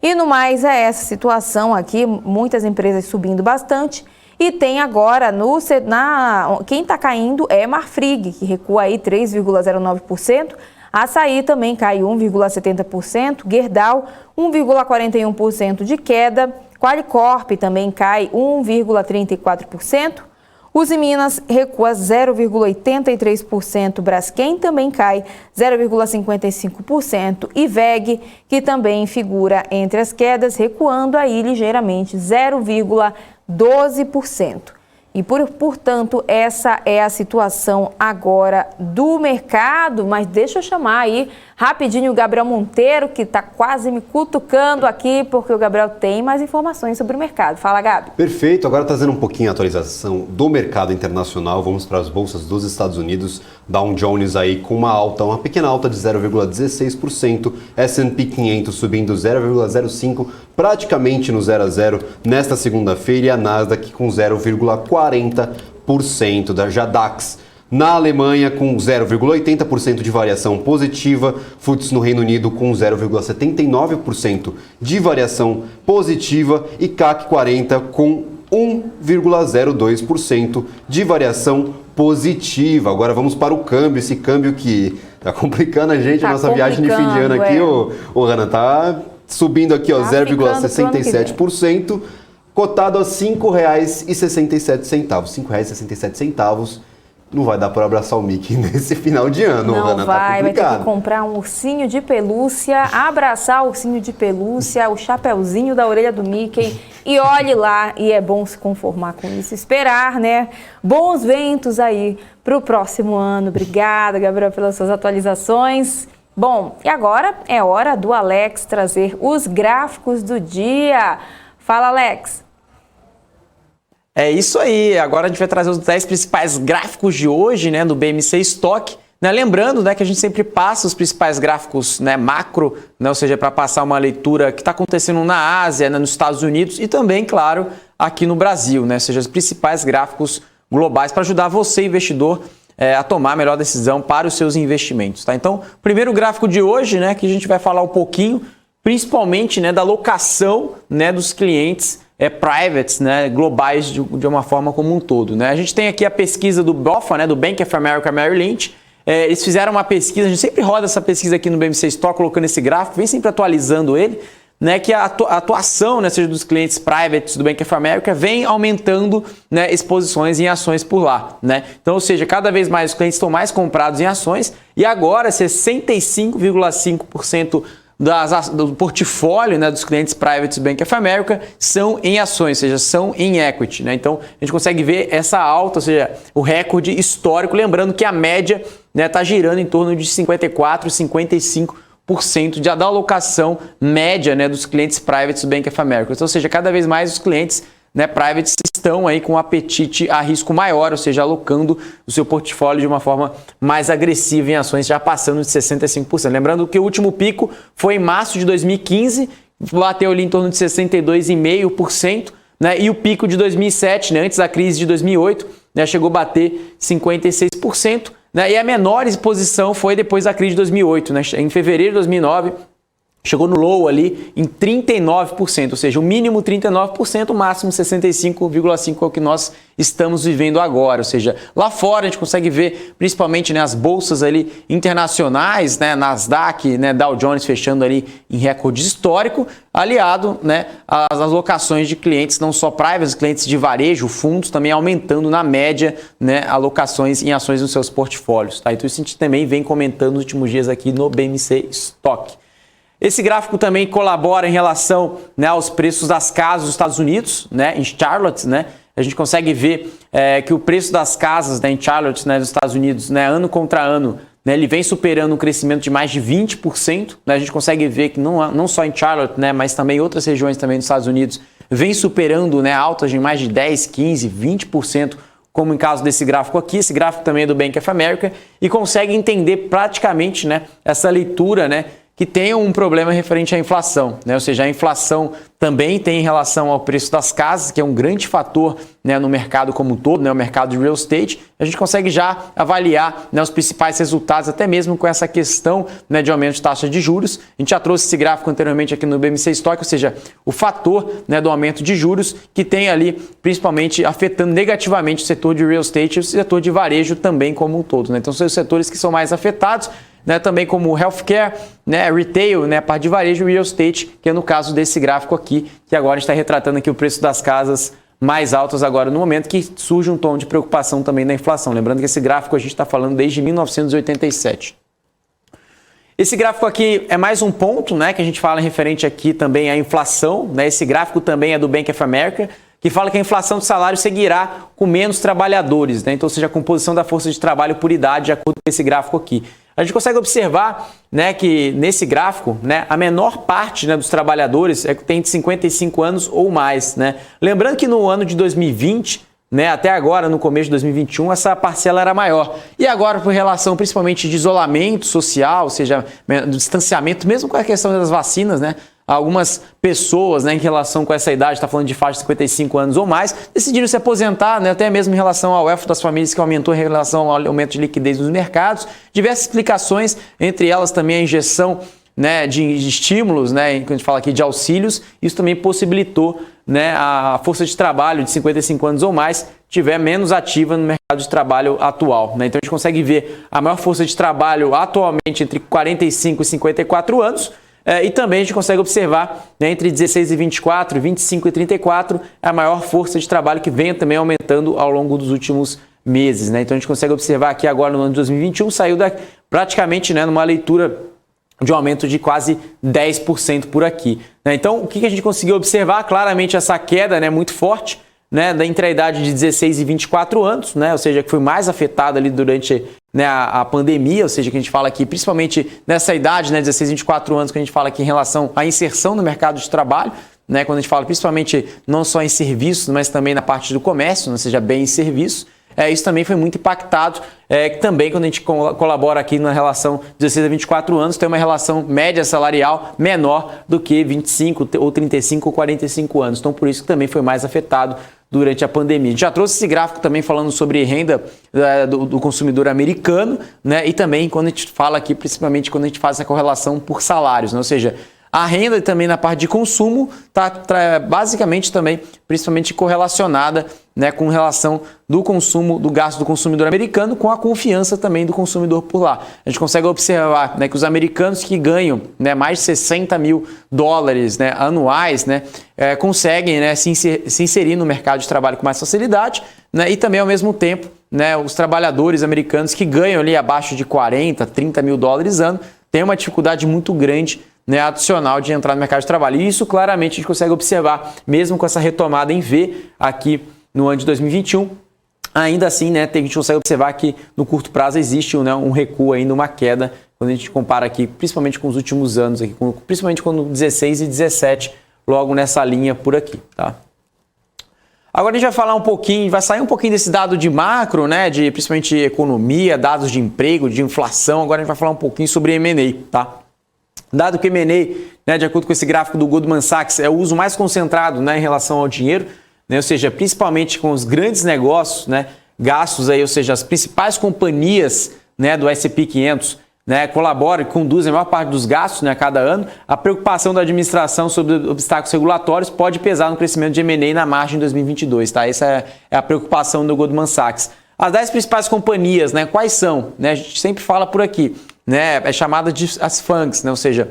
e no mais é essa situação aqui, muitas empresas subindo bastante. E tem agora, quem está caindo é Marfrig, que recua aí 3,09%. Açaí também cai 1,70%. Gerdau, 1,41% de queda. Qualicorp também cai 1,34%. Uzi Minas recua 0,83%. Braskem também cai 0,55%. E VEG, que também figura entre as quedas, recuando aí ligeiramente 0,12%. E, portanto, essa é a situação agora do mercado. Mas deixa eu chamar aí rapidinho o Gabriel Monteiro, que está quase me cutucando aqui, porque o Gabriel tem mais informações sobre o mercado. Fala, Gabi. Perfeito. Agora trazendo um pouquinho a atualização do mercado internacional. Vamos para as bolsas dos Estados Unidos. Dow Jones aí com uma pequena alta de 0,16%. S&P 500 subindo 0,05%, praticamente no 0 a 0 nesta segunda-feira. E a Nasdaq com 0,40% da DAX. Na Alemanha, com 0,80% de variação positiva, FTSE no Reino Unido com 0,79% de variação positiva e CAC 40 com 1,02% de variação positiva. Agora vamos para o câmbio, esse câmbio que tá complicando a gente, a nossa viagem de fim de ano aqui, o Rana, tá subindo aqui, 0,67%, cotado a R$ 5,67. R$ 5,67. Não vai dar para abraçar o Mickey nesse final de ano, não Rana, vai ter complicado. que comprar um ursinho de pelúcia, abraçar o ursinho de pelúcia, o chapeuzinho da orelha do Mickey e olhe lá, e é bom se conformar com isso, esperar, né? Bons ventos aí para o próximo ano. Obrigada, Gabriel, pelas suas atualizações. Bom, e agora é hora do Alex trazer os gráficos do dia. Fala, Alex. É isso aí, agora a gente vai trazer os 10 principais gráficos de hoje, né, do BMC Stock. Né, lembrando, né, que a gente sempre passa os principais gráficos, né, macro, né, ou seja, para passar uma leitura que está acontecendo na Ásia, né, nos Estados Unidos e também, claro, aqui no Brasil, né, ou seja, os principais gráficos globais para ajudar você, investidor, a tomar a melhor decisão para os seus investimentos. Tá? Então, o primeiro gráfico de hoje, né, que a gente vai falar um pouquinho, principalmente, né, da alocação, né, dos clientes privates, né, globais de uma forma como um todo, né? A gente tem aqui a pesquisa do BOFA, né, do Bank of America Merrill Lynch. Eles fizeram uma pesquisa, a gente sempre roda essa pesquisa aqui no BMC Stock, colocando esse gráfico, vem sempre atualizando ele, né, que a atuação, né, seja dos clientes privates do Bank of America, vem aumentando, né, exposições em ações por lá, né? Então, ou seja, cada vez mais os clientes estão mais comprados em ações e agora 65,5% do portfólio, né, dos clientes privates do Bank of America são em ações, ou seja, são em equity, né? Então, a gente consegue ver essa alta, ou seja, o recorde histórico, lembrando que a média, né, está girando em torno de 54%, 55% da alocação média, né, dos clientes privates do Bank of America. Então, ou seja, cada vez mais os clientes, né, privates estão aí com um apetite a risco maior, ou seja, alocando o seu portfólio de uma forma mais agressiva em ações, já passando de 65%. Lembrando que o último pico foi em março de 2015, bateu ali em torno de 62,5%, né, e o pico de 2007, né, antes da crise de 2008, né, chegou a bater 56%, né, e a menor exposição foi depois da crise de 2008, né, em fevereiro de 2009, chegou no low ali em 39%, ou seja, o mínimo 39%, o máximo 65,5% é o que nós estamos vivendo agora. Ou seja, lá fora a gente consegue ver principalmente, né, as bolsas ali internacionais, né, Nasdaq, né, Dow Jones fechando ali em recorde histórico, aliado, né, às alocações de clientes, não só privates, clientes de varejo, fundos também aumentando na média, né, alocações em ações nos seus portfólios. Tá? Então isso a gente também vem comentando nos últimos dias aqui no BMC Stock. Esse gráfico também colabora em relação, né, aos preços das casas dos Estados Unidos, né, em Charlotte, né? A gente consegue ver que o preço das casas, né, em Charlotte, né, dos Estados Unidos, né, ano contra ano, né, ele vem superando um crescimento de mais de 20%. Né? A gente consegue ver que não só em Charlotte, né, mas também em outras regiões também dos Estados Unidos, vem superando, né, altas de mais de 10, 15, 20%, como em caso desse gráfico aqui. Esse gráfico também é do Bank of America, e consegue entender praticamente, né, essa leitura, né, que tem um problema referente à inflação, né? Ou seja, a inflação também tem em relação ao preço das casas, que é um grande fator, né, no mercado como um todo, né, o mercado de real estate. A gente consegue já avaliar, né, os principais resultados, até mesmo com essa questão, né, de aumento de taxa de juros. A gente já trouxe esse gráfico anteriormente aqui no BMC Stock, ou seja, o fator, né, do aumento de juros que tem ali, principalmente afetando negativamente o setor de real estate e o setor de varejo também como um todo, né? Então são os setores que são mais afetados, né, também como healthcare, né, retail, né, a parte de varejo e real estate, que é no caso desse gráfico aqui, que agora a gente está retratando aqui o preço das casas mais altas agora no momento, que surge um tom de preocupação também da inflação. Lembrando que esse gráfico a gente está falando desde 1987. Esse gráfico aqui é mais um ponto, né, que a gente fala referente aqui também à inflação, né? Esse gráfico também é do Bank of America, que fala que a inflação do salário seguirá com menos trabalhadores, né? Então, ou seja, a composição da força de trabalho por idade, de acordo com esse gráfico aqui. A gente consegue observar, né, que nesse gráfico, né, a menor parte, né, dos trabalhadores tem de 55 anos ou mais, né? Lembrando que no ano de 2020, né, até agora, no começo de 2021, essa parcela era maior. E agora, por relação principalmente de isolamento social, ou seja, do distanciamento, mesmo com a questão das vacinas, né, algumas pessoas, né, em relação com essa idade, está falando de faixa de 55 anos ou mais, decidiram se aposentar, né, até mesmo em relação ao wealth das famílias, que aumentou em relação ao aumento de liquidez nos mercados. Diversas explicações, entre elas também a injeção, né, de estímulos, né, quando a gente fala aqui de auxílios. Isso também possibilitou, né, a força de trabalho de 55 anos ou mais tiver menos ativa no mercado de trabalho atual, né? Então a gente consegue ver a maior força de trabalho atualmente entre 45 e 54 anos, e também a gente consegue observar, né, entre 16 e 24, 25 e 34, a maior força de trabalho que vem também aumentando ao longo dos últimos meses, né? Então a gente consegue observar aqui agora no ano de 2021, saiu praticamente, né, numa leitura de um aumento de quase 10% por aqui, né? Então o que a gente conseguiu observar? Claramente essa queda, né, muito forte, né, entre a idade de 16 e 24 anos, né, ou seja, que foi mais afetada ali durante, né, a pandemia, ou seja, que a gente fala aqui principalmente nessa idade, né, 16 e 24 anos, que a gente fala aqui em relação à inserção no mercado de trabalho, né, quando a gente fala principalmente não só em serviços, mas também na parte do comércio, né, ou seja, bem em serviço. Isso também foi muito impactado, que também quando a gente colabora aqui na relação 16 a 24 anos, tem uma relação média salarial menor do que 25 ou 35 ou 45 anos. Então, por isso que também foi mais afetado durante a pandemia. A gente já trouxe esse gráfico também falando sobre renda do consumidor americano, né? E também quando a gente fala aqui, principalmente quando a gente faz essa correlação por salários, né? Ou seja, A renda e também na parte de consumo está basicamente também, principalmente correlacionada, né, com relação do consumo, do gasto do consumidor americano com a confiança também do consumidor por lá. A gente consegue observar, né, que os americanos que ganham, né, mais de 60 mil dólares, né, anuais, né, conseguem, né, se inserir no mercado de trabalho com mais facilidade, né, e também ao mesmo tempo, né, os trabalhadores americanos que ganham ali abaixo de 40, 30 mil dólares ano têm uma dificuldade muito grande, né, adicional de entrar no mercado de trabalho. E isso claramente a gente consegue observar, mesmo com essa retomada em V aqui no ano de 2021. Ainda assim, né, a gente consegue observar que no curto prazo existe, né, um recuo ainda, uma queda, quando a gente compara aqui, principalmente com os últimos anos, aqui, principalmente quando 16 e 17, logo nessa linha por aqui, tá? Agora a gente vai falar um pouquinho, vai sair um pouquinho desse dado de macro, né, de principalmente economia, dados de emprego, de inflação. Agora a gente vai falar um pouquinho sobre M&A, tá? Dado que M&A, né, de acordo com esse gráfico do Goldman Sachs, é o uso mais concentrado, né, em relação ao dinheiro, né, ou seja, principalmente com os grandes negócios, né, gastos aí, ou seja, as principais companhias, né, do S&P 500, né, colaboram e conduzem a maior parte dos gastos, né, a cada ano. A preocupação da administração sobre obstáculos regulatórios pode pesar no crescimento de M&A na margem em 2022, tá? Essa é a preocupação do Goldman Sachs. As 10 principais companhias, né, quais são? Né, a gente sempre fala por aqui, né, é chamada de as FANGs, né, ou seja,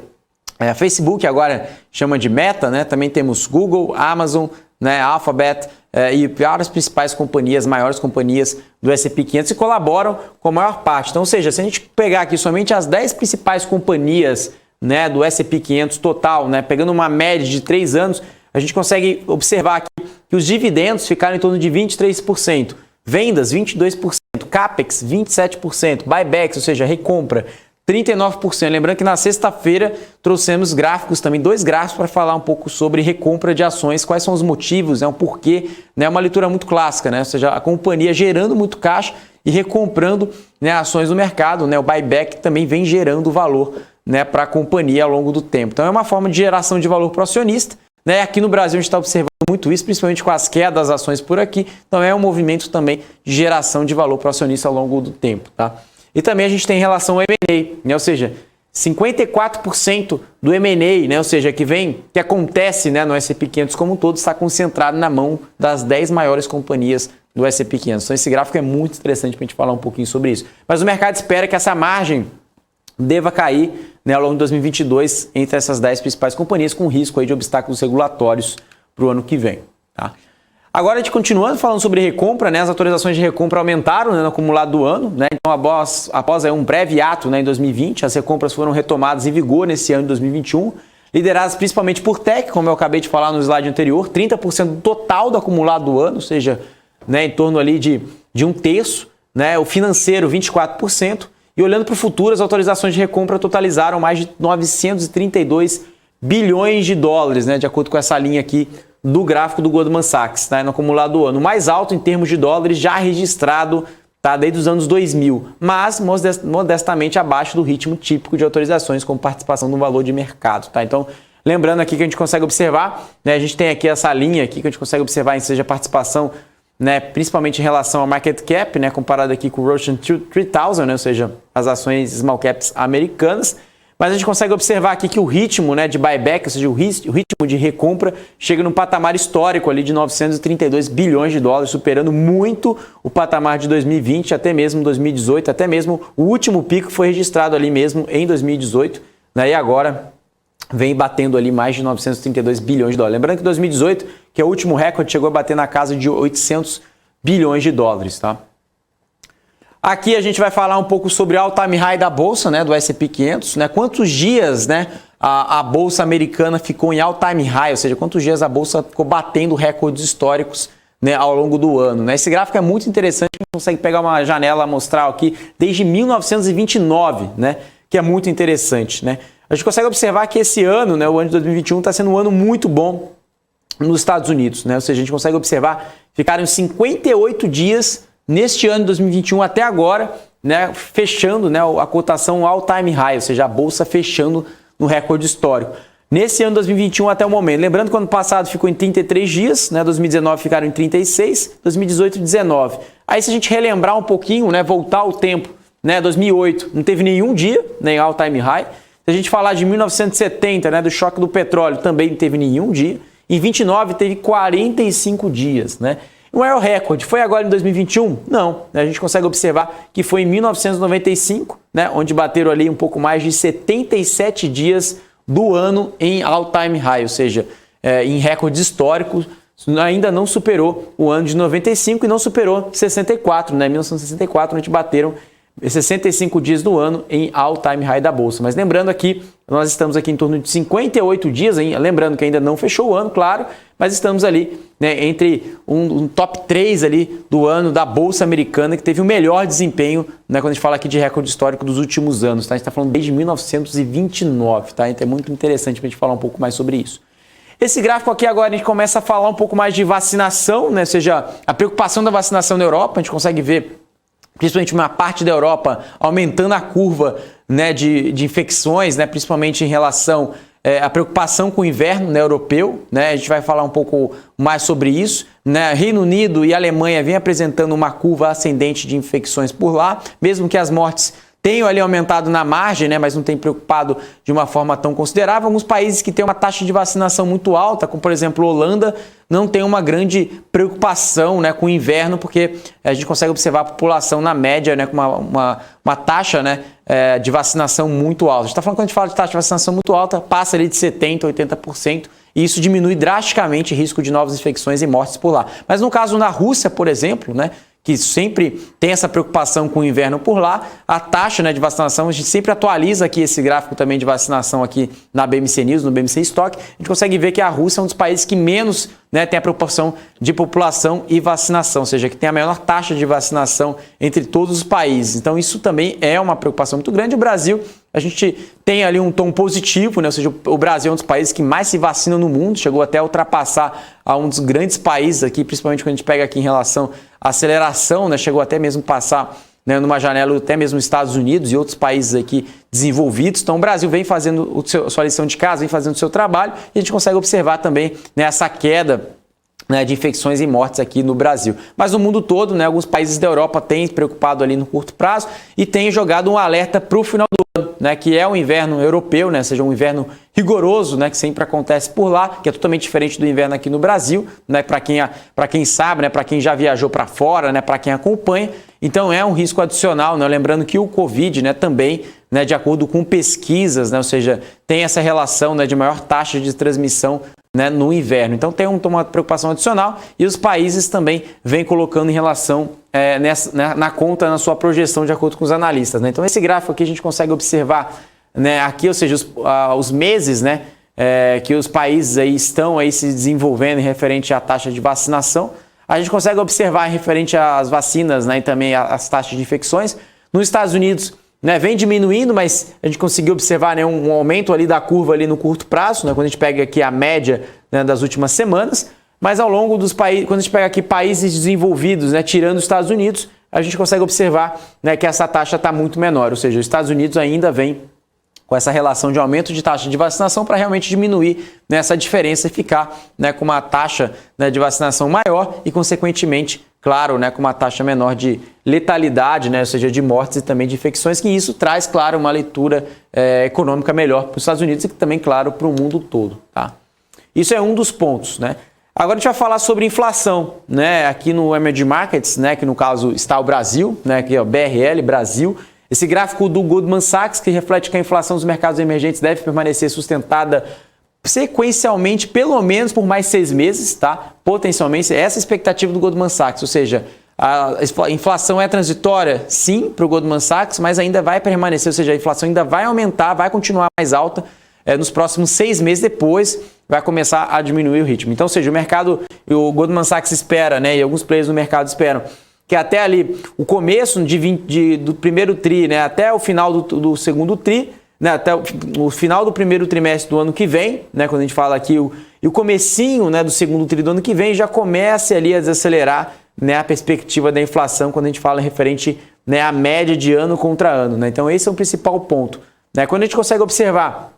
a Facebook agora chama de Meta, né, também temos Google, Amazon, né, Alphabet e várias principais companhias, maiores companhias do S&P 500 que colaboram com a maior parte. Então, ou seja, se a gente pegar aqui somente as 10 principais companhias, né, do S&P 500 total, né, pegando uma média de 3 anos, a gente consegue observar aqui que os dividendos ficaram em torno de 23%, vendas 22%, CAPEX 27%, buybacks, ou seja, recompra 39%. Lembrando que na sexta-feira trouxemos gráficos também, 2 gráficos para falar um pouco sobre recompra de ações, quais são os motivos, né, o porquê, né, uma leitura muito clássica, né, ou seja, a companhia gerando muito caixa e recomprando, né, ações no mercado, né, o buyback também vem gerando valor, né, para a companhia ao longo do tempo. Então é uma forma de geração de valor para o acionista, né, aqui no Brasil a gente está observando muito isso, principalmente com as quedas das ações por aqui, então é um movimento também de geração de valor para o acionista ao longo do tempo, tá? E também a gente tem em relação ao M&A, né? Ou seja, 54% do M&A, né? Ou seja, que acontece, né, no S&P 500 como um todo, está concentrado na mão das 10 maiores companhias do S&P 500. Então esse gráfico é muito interessante para a gente falar um pouquinho sobre isso. Mas o mercado espera que essa margem deva cair, né, ao longo de 2022 entre essas 10 principais companhias, com risco aí de obstáculos regulatórios para o ano que vem, tá? Agora, a gente continuando falando sobre recompra, né, as autorizações de recompra aumentaram, né, no acumulado do ano, né, então após aí, um breve ato, né, em 2020, as recompras foram retomadas em vigor nesse ano de 2021, lideradas principalmente por tech, como eu acabei de falar no slide anterior, 30% do total do acumulado do ano, ou seja, né, em torno ali de 1/3, né, o financeiro 24%, e olhando para o futuro, as autorizações de recompra totalizaram mais de 932 bilhões de dólares, né, de acordo com essa linha aqui do gráfico do Goldman Sachs, tá, no acumulado do ano. O mais alto em termos de dólares já registrado, tá, desde os anos 2000, mas modestamente abaixo do ritmo típico de autorizações com participação no valor de mercado, tá? Então, lembrando aqui que a gente consegue observar, né, a gente tem aqui essa linha aqui que a gente consegue observar, seja a participação, né, principalmente em relação ao market cap, né, comparado aqui com o Russian 3000, né, ou seja, as ações small caps americanas. Mas a gente consegue observar aqui que o ritmo, né, de buyback, ou seja, o ritmo de recompra, chega num patamar histórico ali de 932 bilhões de dólares, superando muito o patamar de 2020, até mesmo 2018, até mesmo o último pico foi registrado ali mesmo em 2018, né, e agora vem batendo ali mais de 932 bilhões de dólares. Lembrando que 2018, que é o último recorde, chegou a bater na casa de 800 bilhões de dólares, tá? Aqui a gente vai falar um pouco sobre o all-time high da Bolsa, né, do S&P 500, né, quantos dias, né, a Bolsa americana ficou em all-time high, ou seja, quantos dias a Bolsa ficou batendo recordes históricos, né, ao longo do ano, né? Esse gráfico é muito interessante, a gente consegue pegar uma janela amostral aqui desde 1929, né, que é muito interessante, né? A gente consegue observar que esse ano, né, o ano de 2021, está sendo um ano muito bom nos Estados Unidos, né? Ou seja, a gente consegue observar, ficaram 58 dias neste ano de 2021 até agora, né, fechando, né, a cotação all-time high, ou seja, a Bolsa fechando no recorde histórico. Nesse ano de 2021 até o momento, lembrando que o ano passado ficou em 33 dias, né, 2019 ficaram em 36, 2018 19. Aí se a gente relembrar um pouquinho, né, voltar ao tempo, né, 2008 não teve nenhum dia, nem all-time high, Se a gente falar de 1970, né, do choque do petróleo, também não teve nenhum dia. Em 29 teve 45 dias, né? O maior recorde foi agora em 2021? Não. A gente consegue observar que foi em 1995, né, onde bateram ali um pouco mais de 77 dias do ano em all-time high, ou seja, em recordes históricos. Ainda não superou o ano de 95 e não superou 64, né? 1964, onde bateram 65 dias do ano em all-time high da Bolsa. Mas lembrando aqui, nós estamos aqui em torno de 58 dias, hein? Lembrando que ainda não fechou o ano, claro, mas estamos ali, né, entre um top 3 ali do ano da Bolsa Americana, que teve o melhor desempenho, né, quando a gente fala aqui de recorde histórico dos últimos anos, tá? A gente está falando desde 1929, tá? Então é muito interessante para a gente falar um pouco mais sobre isso. Esse gráfico aqui agora a gente começa a falar um pouco mais de vacinação, né? Ou seja, a preocupação da vacinação na Europa, a gente consegue ver principalmente uma parte da Europa aumentando a curva, né, de infecções, né, principalmente em relação à preocupação com o inverno, né, europeu, né? A gente vai falar um pouco mais sobre isso, né? Reino Unido e Alemanha vêm apresentando uma curva ascendente de infecções por lá, mesmo que as mortes tenham ali aumentado na margem, né, mas não tem preocupado de uma forma tão considerável. Alguns países que têm uma taxa de vacinação muito alta, como por exemplo a Holanda, não tem uma grande preocupação, né, com o inverno, porque a gente consegue observar a população na média, né, com uma taxa, né, de vacinação muito alta. A gente está falando, quando a gente fala de taxa de vacinação muito alta, passa ali de 70%, 80%, e isso diminui drasticamente o risco de novas infecções e mortes por lá. Mas no caso na Rússia, por exemplo, né, que sempre tem essa preocupação com o inverno por lá, a taxa, né, de vacinação, a gente sempre atualiza aqui esse gráfico também de vacinação aqui na BMC News, no BMC Stock, a gente consegue ver que a Rússia é um dos países que menos, né, tem a proporção de população e vacinação, ou seja, que tem a menor taxa de vacinação entre todos os países. Então isso também é uma preocupação muito grande. O Brasil, a gente tem ali um tom positivo, né? Ou seja, o Brasil é um dos países que mais se vacina no mundo, chegou até a ultrapassar a um dos grandes países aqui, principalmente quando a gente pega aqui em relação à aceleração, né? Chegou até mesmo passar, né, numa janela até mesmo Estados Unidos e outros países aqui desenvolvidos. Então o Brasil vem fazendo sua lição de casa, vem fazendo o seu trabalho, e a gente consegue observar também, né, essa queda, né, de infecções e mortes aqui no Brasil. Mas no mundo todo, né, alguns países da Europa têm se preocupado ali no curto prazo e têm jogado um alerta para o final do ano, né, que é o inverno europeu, né, ou seja, um inverno rigoroso, né, que sempre acontece por lá, que é totalmente diferente do inverno aqui no Brasil, né, para quem sabe, né, para quem já viajou para fora, né, para quem acompanha. Então é um risco adicional, né, lembrando que o Covid, né, também, né, de acordo com pesquisas, né, ou seja, tem essa relação, né, de maior taxa de transmissão, né, no inverno. Então tem uma preocupação adicional, e os países também vêm colocando em relação na conta, na sua projeção, de acordo com os analistas, né? Então esse gráfico aqui a gente consegue observar, né, aqui, ou seja, os meses, né, que os países aí estão aí se desenvolvendo em referente à taxa de vacinação. A gente consegue observar em referente às vacinas, né, e também as taxas de infecções. Nos Estados Unidos, né, vem diminuindo, mas a gente conseguiu observar, né, um aumento ali da curva ali no curto prazo, né, quando a gente pega aqui a média, né, das últimas semanas. Mas ao longo dos países, quando a gente pega aqui países desenvolvidos, né, tirando os Estados Unidos, a gente consegue observar, né, que essa taxa está muito menor. Ou seja, os Estados Unidos ainda vem com essa relação de aumento de taxa de vacinação para realmente diminuir, né, essa diferença e ficar, né, com uma taxa, né, de vacinação maior e, consequentemente, claro, né, com uma taxa menor de letalidade, né, ou seja, de mortes e também de infecções, que isso traz, claro, uma leitura econômica melhor para os Estados Unidos e também, claro, para o mundo todo. Tá? Isso é um dos pontos, né? Agora a gente vai falar sobre inflação, né, aqui no Emerging Markets, né, que no caso está o Brasil, né, aqui ó, BRL, Brasil. Esse gráfico do Goldman Sachs, que reflete que a inflação dos mercados emergentes deve permanecer sustentada sequencialmente, pelo menos por mais 6 meses, tá? Potencialmente, essa é a expectativa do Goldman Sachs, ou seja, a inflação é transitória, sim, para o Goldman Sachs, mas ainda vai permanecer, ou seja, a inflação ainda vai aumentar, vai continuar mais alta nos próximos 6 meses, depois vai começar a diminuir o ritmo. Então, ou seja, o mercado, o Goldman Sachs espera, né, e alguns players do mercado esperam, que até ali o começo do primeiro tri, né, até o final do segundo tri, né, até o final do primeiro trimestre do ano que vem, né, quando a gente fala aqui, e o comecinho, né, do segundo tri do ano que vem, já comece ali a desacelerar, né, a perspectiva da inflação quando a gente fala referente, né, à média de ano contra ano. Né? Então esse é o principal ponto. Né? Quando a gente consegue observar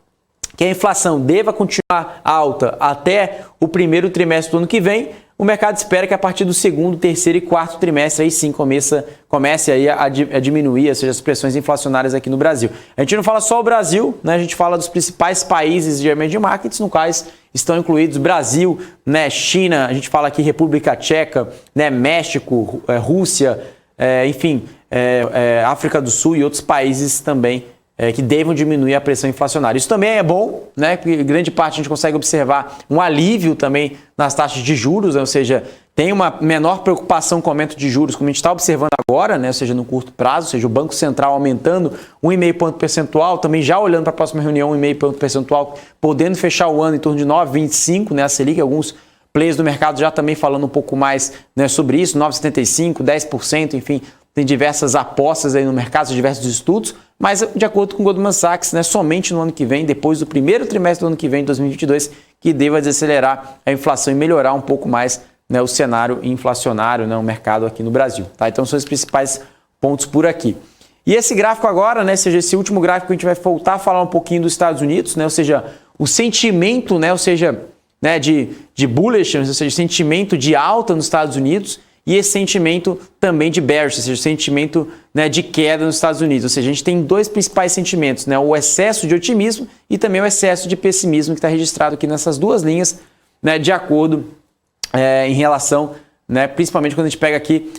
que a inflação deva continuar alta até o primeiro trimestre do ano que vem, o mercado espera que a partir do segundo, terceiro e quarto trimestre aí sim comece aí a diminuir, ou seja, as pressões inflacionárias aqui no Brasil. A gente não fala só o Brasil, né? A gente fala dos principais países de emerging markets, no quais estão incluídos Brasil, né, China, a gente fala aqui República Tcheca, né, México, Rússia, enfim, África do Sul e outros países também que devam diminuir a pressão inflacionária. Isso também é bom, né? Porque grande parte a gente consegue observar um alívio também nas taxas de juros, né? Ou seja, tem uma menor preocupação com o aumento de juros, como a gente está observando agora, né? Ou seja, no curto prazo, ou seja, o Banco Central aumentando 1,5 ponto percentual, também já olhando para a próxima reunião 1,5 ponto percentual, podendo fechar o ano em torno de 9,25, né? A Selic, alguns players do mercado já também falando um pouco mais, né, sobre isso, 9,75, 10%, enfim, tem diversas apostas aí no mercado, diversos estudos, mas de acordo com o Goldman Sachs, né, somente no ano que vem, depois do primeiro trimestre do ano que vem, 2022, que deva desacelerar a inflação e melhorar um pouco mais, né, o cenário inflacionário, né, o mercado aqui no Brasil. Tá? Então são os principais pontos por aqui. E esse gráfico agora, né, seja, esse último gráfico, a gente vai voltar a falar um pouquinho dos Estados Unidos, né, ou seja, o sentimento, né, ou seja, né, de bullish, ou seja, sentimento de alta nos Estados Unidos, e esse sentimento também de bearish, ou seja, sentimento, né, de queda nos Estados Unidos. Ou seja, a gente tem dois principais sentimentos, né, o excesso de otimismo e também o excesso de pessimismo, que está registrado aqui nessas duas linhas, né, de acordo em relação, né, principalmente quando a gente pega aqui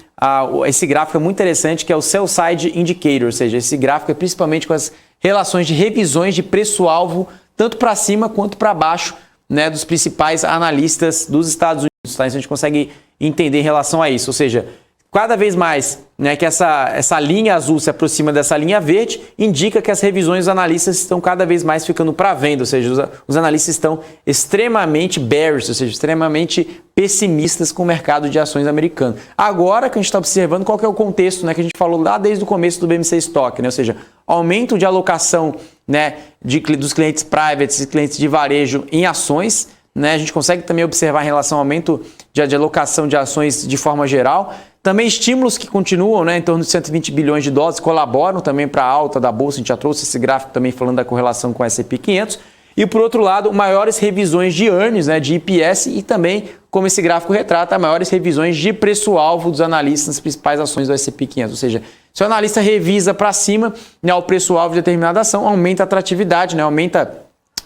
esse gráfico é muito interessante, que é o Sell Side Indicator, ou seja, esse gráfico é principalmente com as relações de revisões de preço-alvo, tanto para cima quanto para baixo, né, dos principais analistas dos Estados Unidos. Tá? Então a gente consegue entender em relação a isso, ou seja, cada vez mais, né, que essa linha azul se aproxima dessa linha verde, indica que as revisões dos analistas estão cada vez mais ficando para venda, ou seja, os analistas estão extremamente bearish, ou seja, extremamente pessimistas com o mercado de ações americano. Agora que a gente está observando qual que é o contexto, né, que a gente falou lá desde o começo do BMC Stock, né, ou seja, aumento de alocação, né, dos clientes privates e clientes de varejo em ações, né, a gente consegue também observar em relação ao aumento de alocação de ações de forma geral. Também estímulos que continuam, né, em torno de 120 bilhões de dólares, colaboram também para a alta da Bolsa. A gente já trouxe esse gráfico também falando da correlação com o S&P 500. E, por outro lado, maiores revisões de earnings, né, de EPS, e também, como esse gráfico retrata, maiores revisões de preço-alvo dos analistas nas principais ações do S&P 500. Ou seja, se o analista revisa para cima, né, o preço-alvo de determinada ação, aumenta a atratividade, né, aumenta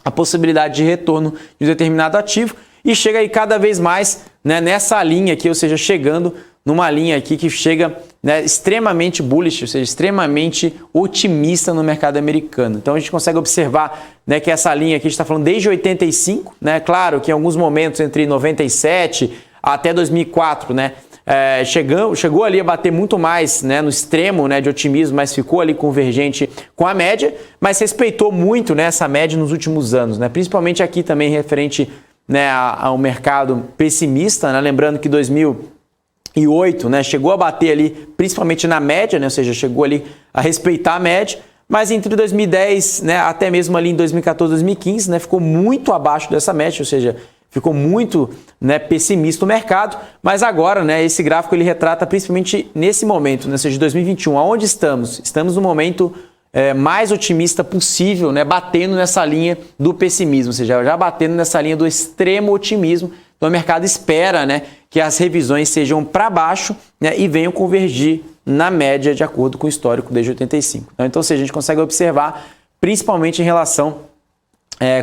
a possibilidade de retorno de um determinado ativo e chega aí cada vez mais, né, nessa linha aqui, ou seja, chegando numa linha aqui que chega, né, extremamente bullish, ou seja, extremamente otimista no mercado americano. Então a gente consegue observar, né, que essa linha aqui a gente está falando desde 85, né, claro que em alguns momentos entre 97 até 2004, né, chegou ali a bater muito mais, né, no extremo, né, de otimismo, mas ficou ali convergente com a média, mas respeitou muito, né, essa média nos últimos anos, né, principalmente aqui também referente, né, ao mercado pessimista, né, lembrando que 2008, né, chegou a bater ali principalmente na média, né, ou seja, chegou ali a respeitar a média, mas entre 2010, né, até mesmo ali em 2014, 2015, né, ficou muito abaixo dessa média, ou seja, ficou muito, né, pessimista o mercado, mas agora, né, esse gráfico ele retrata principalmente nesse momento, né, ou seja, de 2021, aonde estamos? Estamos no momento mais otimista possível, né, batendo nessa linha do pessimismo, ou seja, já batendo nessa linha do extremo otimismo. Então o mercado espera, né, que as revisões sejam para baixo, né, e venham convergir na média de acordo com o histórico desde 85. Então, se a gente consegue observar, principalmente em relação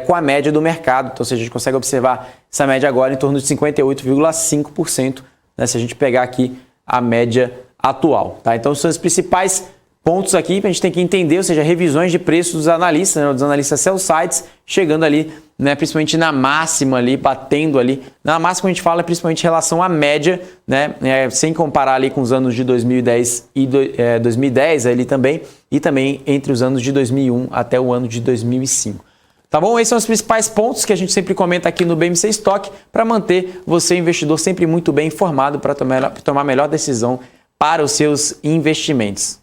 com a média do mercado, então se a gente consegue observar essa média agora em torno de 58,5%, né, se a gente pegar aqui a média atual. Tá? Então são os principais pontos aqui que a gente tem que entender, ou seja, revisões de preços dos analistas, né, dos analistas sell sides, chegando ali, né, principalmente na máxima ali, batendo ali. Na máxima a gente fala principalmente em relação à média, né, sem comparar ali com os anos de 2010 e 2010 ali também, e também entre os anos de 2001 até o ano de 2005. Tá bom? Esses são os principais pontos que a gente sempre comenta aqui no BMC Stock para manter você, investidor, sempre muito bem informado para tomar a melhor decisão para os seus investimentos.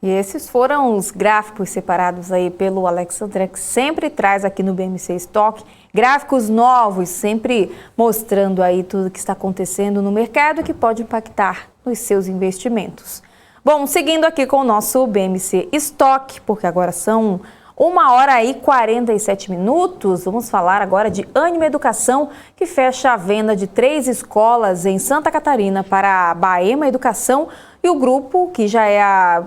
E esses foram os gráficos separados aí pelo Alexandre, que sempre traz aqui no BMC Stock gráficos novos, sempre mostrando aí tudo que está acontecendo no mercado que pode impactar nos seus investimentos. Bom, seguindo aqui com o nosso BMC Stock, porque agora são 1h47. Vamos falar agora de Ânima Educação, que fecha a venda de 3 escolas em Santa Catarina para a Baema Educação, e o grupo, que já é a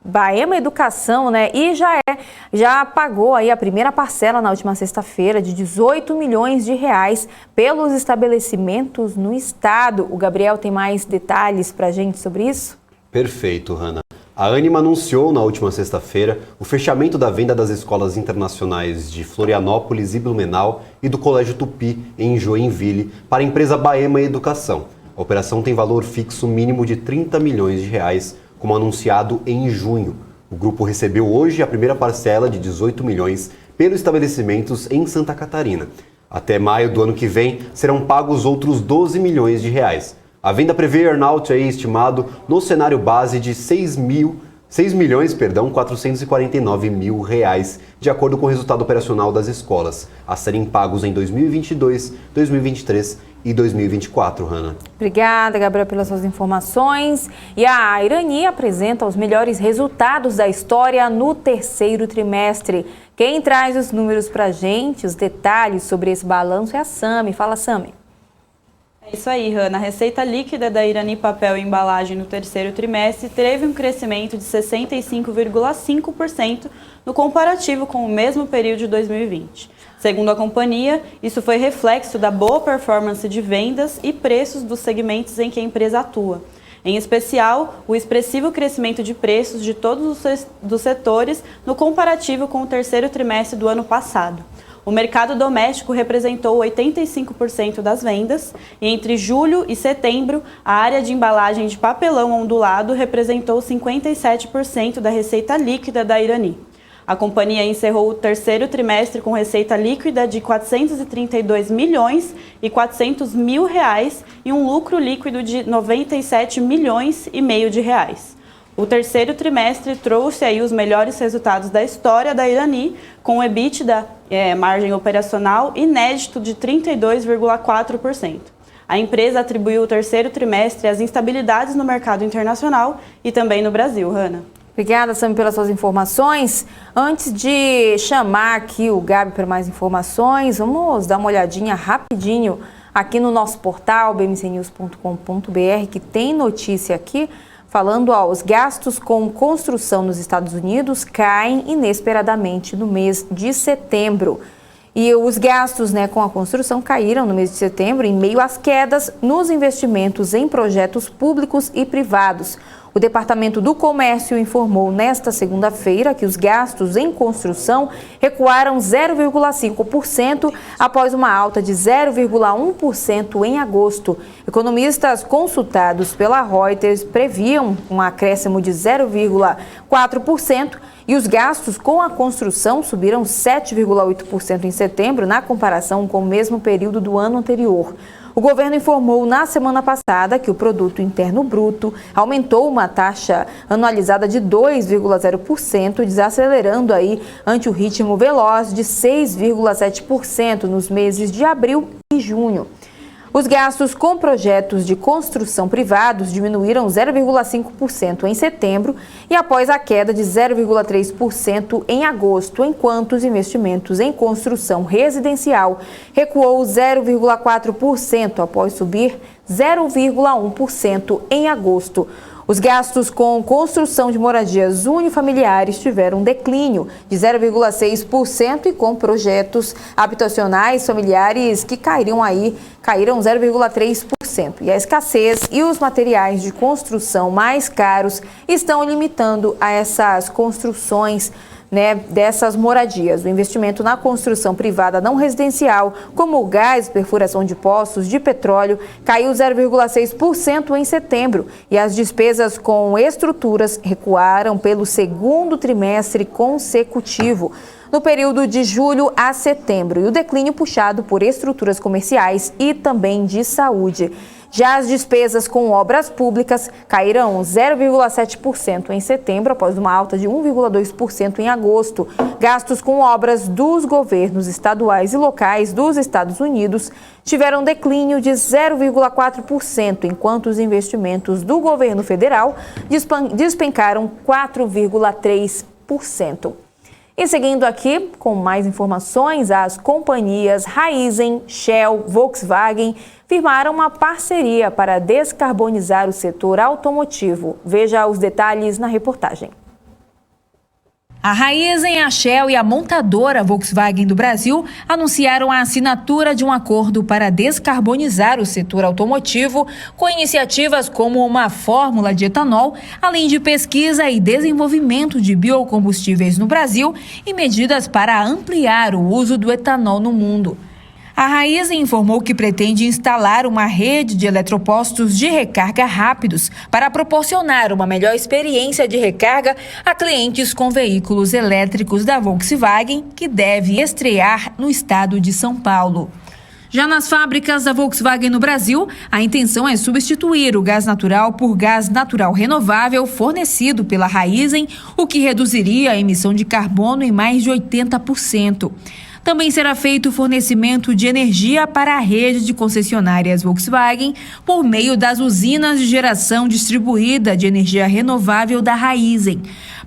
Baema Educação, né, e já pagou aí a primeira parcela na última sexta-feira de 18 milhões de reais pelos estabelecimentos no estado. O Gabriel tem mais detalhes para a gente sobre isso? Perfeito, Hanna. A Ânima anunciou na última sexta-feira o fechamento da venda das escolas internacionais de Florianópolis e Blumenau e do Colégio Tupi, em Joinville, para a empresa Baema Educação. A operação tem valor fixo mínimo de 30 milhões de reais, como anunciado em junho. O grupo recebeu hoje a primeira parcela de 18 milhões pelos estabelecimentos em Santa Catarina. Até maio do ano que vem serão pagos outros 12 milhões de reais. A venda prevê earnout aí estimado no cenário base de 6.449 mil reais, de acordo com o resultado operacional das escolas, a serem pagos em 2022, 2023 e 2024, Hanna. Obrigada, Gabriel, pelas suas informações. E a Irani apresenta os melhores resultados da história no terceiro trimestre. Quem traz os números para a gente, os detalhes sobre esse balanço é a Sami. Fala, Sami. É isso aí, Hanna. A receita líquida da Irani Papel e Embalagem no terceiro trimestre teve um crescimento de 65,5% no comparativo com o mesmo período de 2020. Segundo a companhia, isso foi reflexo da boa performance de vendas e preços dos segmentos em que a empresa atua. Em especial, o expressivo crescimento de preços de todos os setores no comparativo com o terceiro trimestre do ano passado. O mercado doméstico representou 85% das vendas e entre julho e setembro, a área de embalagem de papelão ondulado representou 57% da receita líquida da Irani. A companhia encerrou o terceiro trimestre com receita líquida de 432 milhões e 400 mil reais e um lucro líquido de 97 milhões e meio de reais. O terceiro trimestre trouxe aí os melhores resultados da história da Irani, com o EBITDA, margem operacional, inédito de 32,4%. A empresa atribuiu o terceiro trimestre às instabilidades no mercado internacional e também no Brasil, Hanna. Obrigada, Sami, pelas suas informações. Antes de chamar aqui o Gabi para mais informações, vamos dar uma olhadinha rapidinho aqui no nosso portal, bmcnews.com.br, que tem notícia aqui falando, os gastos com construção nos Estados Unidos caem inesperadamente no mês de setembro. E os gastos, com a construção caíram no mês de setembro em meio às quedas nos investimentos em projetos públicos e privados. O Departamento do Comércio informou nesta segunda-feira que os gastos em construção recuaram 0,5% após uma alta de 0,1% em agosto. Economistas consultados pela Reuters previam um acréscimo de 0,4% e os gastos com a construção subiram 7,8% em setembro na comparação com o mesmo período do ano anterior. O governo informou na semana passada que o Produto Interno Bruto aumentou uma taxa anualizada de 2,0%, desacelerando aí ante o ritmo veloz de 6,7% nos meses de abril e junho. Os gastos com projetos de construção privados diminuíram 0,5% em setembro e após a queda de 0,3% em agosto, enquanto os investimentos em construção residencial recuou 0,4% após subir 0,1% em agosto. Os gastos com construção de moradias unifamiliares tiveram um declínio de 0,6% e com projetos habitacionais familiares que caíram 0,3%. E a escassez e os materiais de construção mais caros estão limitando a essas construções dessas moradias. O investimento na construção privada não residencial, como o gás, perfuração de poços de petróleo, caiu 0,6% em setembro e as despesas com estruturas recuaram pelo segundo trimestre consecutivo, no período de julho a setembro, e o declínio puxado por estruturas comerciais e também de saúde. Já as despesas com obras públicas caíram 0,7% em setembro, após uma alta de 1,2% em agosto. Gastos com obras dos governos estaduais e locais dos Estados Unidos tiveram declínio de 0,4%, enquanto os investimentos do governo federal despencaram 4,3%. E seguindo aqui com mais informações, as companhias Raízen, Shell, Volkswagen firmaram uma parceria para descarbonizar o setor automotivo. Veja os detalhes na reportagem. A Raízen, a Shell e a montadora Volkswagen do Brasil anunciaram a assinatura de um acordo para descarbonizar o setor automotivo, com iniciativas como uma fórmula de etanol, além de pesquisa e desenvolvimento de biocombustíveis no Brasil e medidas para ampliar o uso do etanol no mundo. A Raízen informou que pretende instalar uma rede de eletropostos de recarga rápidos para proporcionar uma melhor experiência de recarga a clientes com veículos elétricos da Volkswagen, que deve estrear no estado de São Paulo. Já nas fábricas da Volkswagen no Brasil, a intenção é substituir o gás natural por gás natural renovável fornecido pela Raízen, o que reduziria a emissão de carbono em mais de 80%. Também será feito o fornecimento de energia para a rede de concessionárias Volkswagen por meio das usinas de geração distribuída de energia renovável da Raízen.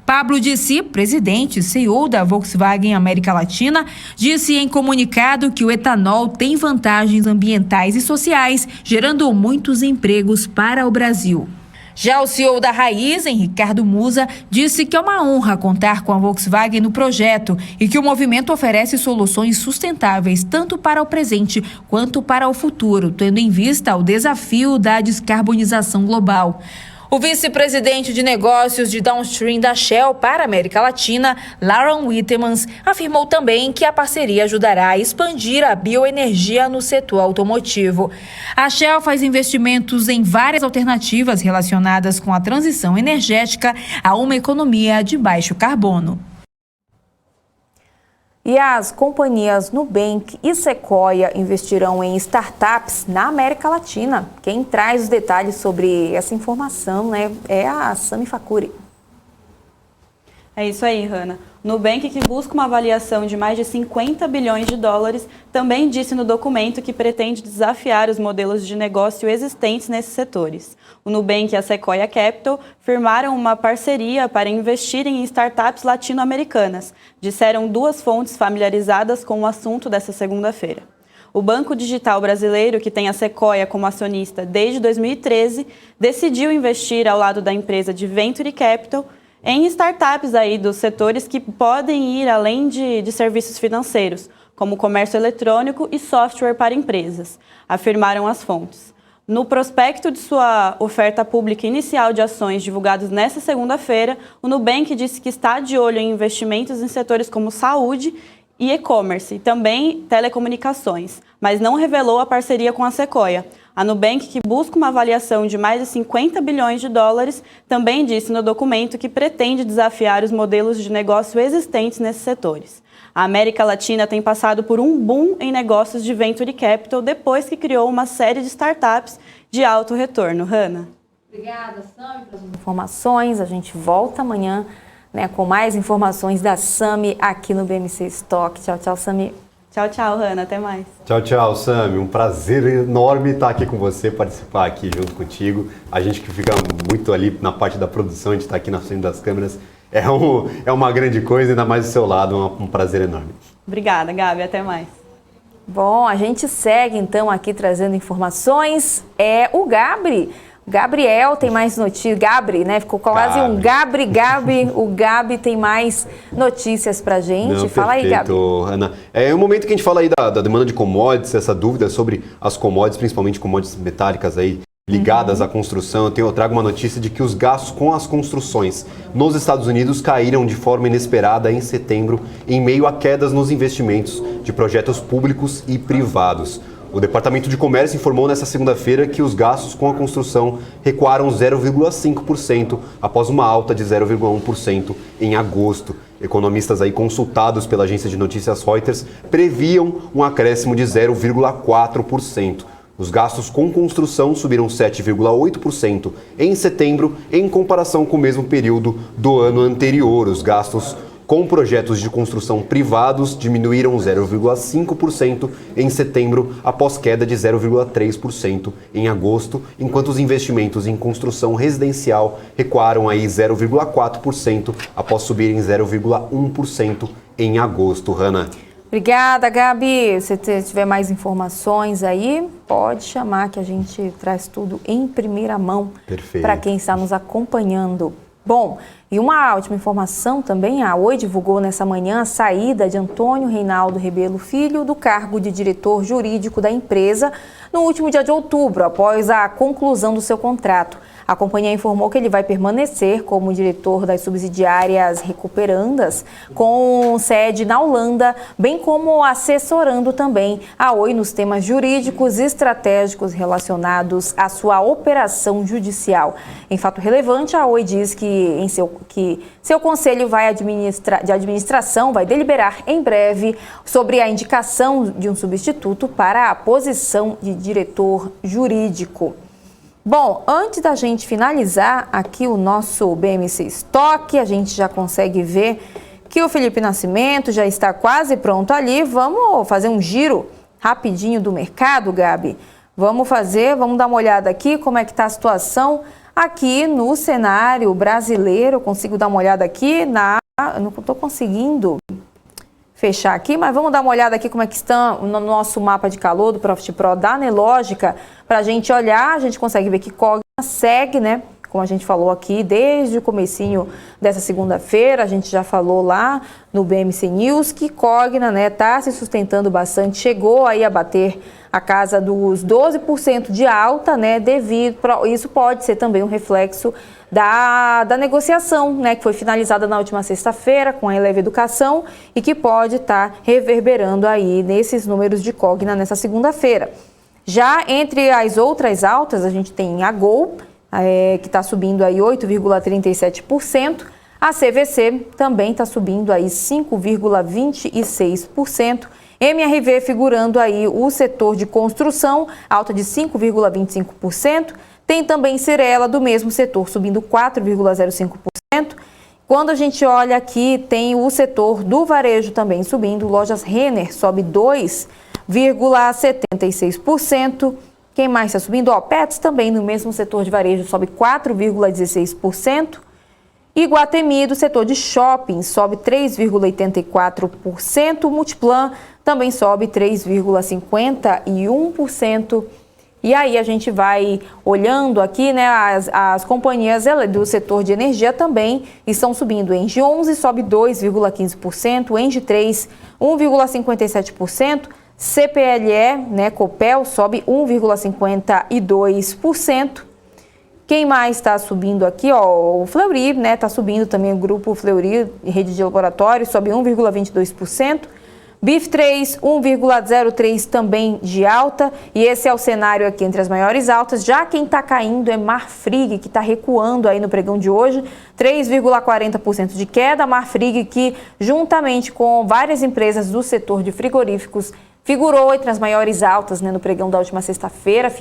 Pablo Dissi, presidente e CEO da Volkswagen América Latina, disse em comunicado que o etanol tem vantagens ambientais e sociais, gerando muitos empregos para o Brasil. Já o CEO da Raízen, Ricardo Musa, disse que é uma honra contar com a Volkswagen no projeto e que o movimento oferece soluções sustentáveis tanto para o presente quanto para o futuro, tendo em vista o desafio da descarbonização global. O vice-presidente de negócios de downstream da Shell para a América Latina, Lauren Wittemans, afirmou também que a parceria ajudará a expandir a bioenergia no setor automotivo. A Shell faz investimentos em várias alternativas relacionadas com a transição energética a uma economia de baixo carbono. E as companhias Nubank e Sequoia investirão em startups na América Latina. Quem traz os detalhes sobre essa informação, é a Sami Fakuri. É isso aí, Hanna. Nubank, que busca uma avaliação de mais de 50 bilhões de dólares, também disse no documento que pretende desafiar os modelos de negócio existentes nesses setores. O Nubank e a Sequoia Capital firmaram uma parceria para investir em startups latino-americanas, disseram duas fontes familiarizadas com o assunto desta segunda-feira. O banco digital brasileiro, que tem a Sequoia como acionista desde 2013, decidiu investir ao lado da empresa de Venture Capital em startups aí dos setores que podem ir além de serviços financeiros, como comércio eletrônico e software para empresas, afirmaram as fontes. No prospecto de sua oferta pública inicial de ações divulgados nesta segunda-feira, o Nubank disse que está de olho em investimentos em setores como saúde e e-commerce, e também telecomunicações, mas não revelou a parceria com a Sequoia. A Nubank, que busca uma avaliação de mais de 50 bilhões de dólares, também disse no documento que pretende desafiar os modelos de negócio existentes nesses setores. A América Latina tem passado por um boom em negócios de Venture Capital depois que criou uma série de startups de alto retorno. Hanna. Obrigada, Sami, pelas informações. A gente volta amanhã, com mais informações da Sami aqui no BMC Stock. Tchau, tchau, Sami. Tchau, tchau, Hanna. Até mais. Tchau, tchau, Sami. Um prazer enorme estar aqui com você, participar aqui junto contigo. A gente que fica muito ali na parte da produção, a gente está aqui na frente das câmeras. É uma grande coisa, ainda mais do seu lado, um prazer enorme. Obrigada, Gabi. Até mais. Bom, a gente segue então aqui trazendo informações. O Gabriel tem mais notícias. Gabri, ficou quase um Gabi. O Gabi tem mais notícias pra gente. Fala aí, Gabi. Ana. É um momento que a gente fala aí da demanda de commodities, essa dúvida sobre as commodities, principalmente commodities metálicas aí, ligadas à construção. Eu trago uma notícia de que os gastos com as construções nos Estados Unidos caíram de forma inesperada em setembro, em meio a quedas nos investimentos de projetos públicos e privados. O Departamento de Comércio informou nesta segunda-feira que os gastos com a construção recuaram 0,5% após uma alta de 0,1% em agosto. Economistas aí consultados pela agência de notícias Reuters previam um acréscimo de 0,4%. Os gastos com construção subiram 7,8% em setembro, em comparação com o mesmo período do ano anterior. Os gastos com projetos de construção privados diminuíram 0,5% em setembro, após queda de 0,3% em agosto, enquanto os investimentos em construção residencial recuaram aí 0,4% após subirem 0,1% em agosto. Hanna. Obrigada, Gabi. Se tiver mais informações aí, pode chamar que a gente traz tudo em primeira mão para quem está nos acompanhando. Bom, e uma última informação também, a Oi divulgou nessa manhã a saída de Antônio Reinaldo Rebelo Filho do cargo de diretor jurídico da empresa no último dia de outubro, após a conclusão do seu contrato. A companhia informou que ele vai permanecer como diretor das subsidiárias recuperandas, com sede na Holanda, bem como assessorando também a Oi nos temas jurídicos e estratégicos relacionados à sua operação judicial. Em fato relevante, a Oi diz que seu conselho de administração vai deliberar em breve sobre a indicação de um substituto para a posição de diretor jurídico. Bom, antes da gente finalizar aqui o nosso BMC Stock, a gente já consegue ver que o Felipe Nascimento já está quase pronto ali. Vamos fazer um giro rapidinho do mercado, Gabi? Vamos dar uma olhada aqui como é que está a situação aqui no cenário brasileiro. Eu consigo dar uma olhada aqui eu não estou conseguindo fechar aqui, mas vamos dar uma olhada aqui como é que está no nosso mapa de calor do Profit Pro da Nelogica, para a gente olhar. A gente consegue ver que Cogna segue, né? Como a gente falou aqui, desde o comecinho dessa segunda-feira, a gente já falou lá no BMC News que Cogna, né, está se sustentando bastante, chegou aí a bater a casa dos 12% de alta, né, isso pode ser também um reflexo da negociação, né, que foi finalizada na última sexta-feira com a Eleve Educação e que pode estar reverberando aí nesses números de Cogna nessa segunda-feira. Já entre as outras altas, a gente tem a Gol, que está subindo aí 8,37%. A CVC também está subindo aí 5,26%. MRV figurando aí o setor de construção, alta de 5,25%. Tem também Cyrela, do mesmo setor, subindo 4,05%. Quando a gente olha aqui, tem o setor do varejo também subindo. Lojas Renner sobe 2,76%. Quem mais está subindo? Pets também no mesmo setor de varejo sobe 4,16%. Iguatemi, do setor de shopping, sobe 3,84%. Multiplan também sobe 3,51%. E aí a gente vai olhando aqui, né, as companhias do setor de energia também estão subindo. Engie 11 sobe 2,15%, Engie 3, 1,57%, CPLE, né, Copel, sobe 1,52%. Quem mais está subindo aqui? O Fleury, né, está subindo também o grupo Fleury, rede de laboratório, sobe 1,22%. BIF3, 1,03% também de alta, e esse é o cenário aqui entre as maiores altas. Já quem está caindo é Marfrig, que está recuando aí no pregão de hoje, 3,40% de queda. Marfrig, que juntamente com várias empresas do setor de frigoríficos, figurou entre as maiores altas, né, no pregão da última sexta-feira,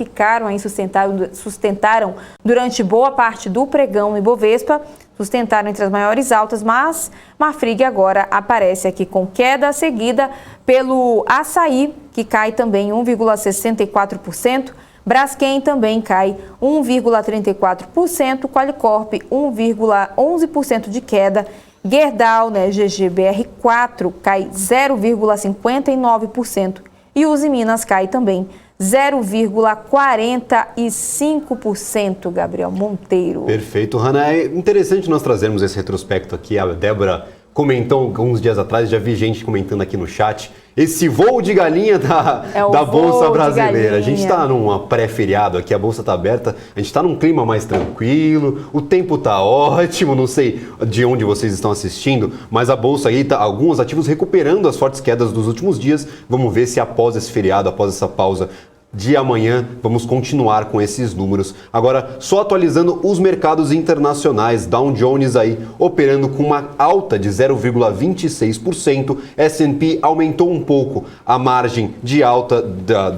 sustentaram durante boa parte do pregão no Ibovespa, sustentaram entre as maiores altas, mas Marfrig agora aparece aqui com queda seguida pelo Açaí, que cai também 1,64%, Braskem também cai 1,34%, Qualicorp 1,11% de queda, Gerdau, né, GGBR4, cai 0,59% e Usiminas cai também 0,45%, Gabriel Monteiro. Perfeito, Hanna. É interessante nós trazermos esse retrospecto aqui. A Débora comentou alguns dias atrás, já vi gente comentando aqui no chat, esse voo de galinha da Bolsa Brasileira. A gente está numa pré-feriado aqui, a Bolsa está aberta, a gente está num clima mais tranquilo, o tempo está ótimo, não sei de onde vocês estão assistindo, mas a Bolsa aí, alguns ativos recuperando as fortes quedas dos últimos dias. Vamos ver se após esse feriado, após essa pausa de amanhã, vamos continuar com esses números. Agora, só atualizando os mercados internacionais, Dow Jones aí operando com uma alta de 0,26%, S&P aumentou um pouco a margem de alta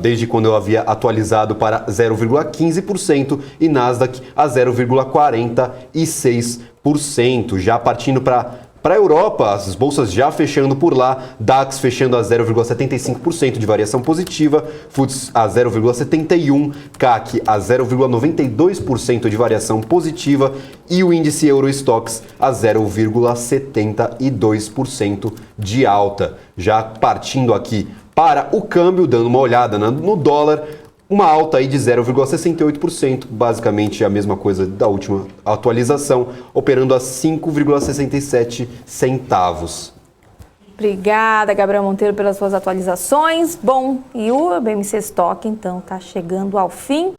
desde quando eu havia atualizado para 0,15% e Nasdaq a 0,46%. Já partindo para Para a Europa, as bolsas já fechando por lá, DAX fechando a 0,75% de variação positiva, FTSE a 0,71%, CAC a 0,92% de variação positiva e o índice Eurostoxx a 0,72% de alta. Já partindo aqui para o câmbio, dando uma olhada no dólar, uma alta aí de 0,68%, basicamente a mesma coisa da última atualização, operando a 5,67 centavos. Obrigada, Gabriel Monteiro, pelas suas atualizações. Bom, e o BMC Stock, então, está chegando ao fim.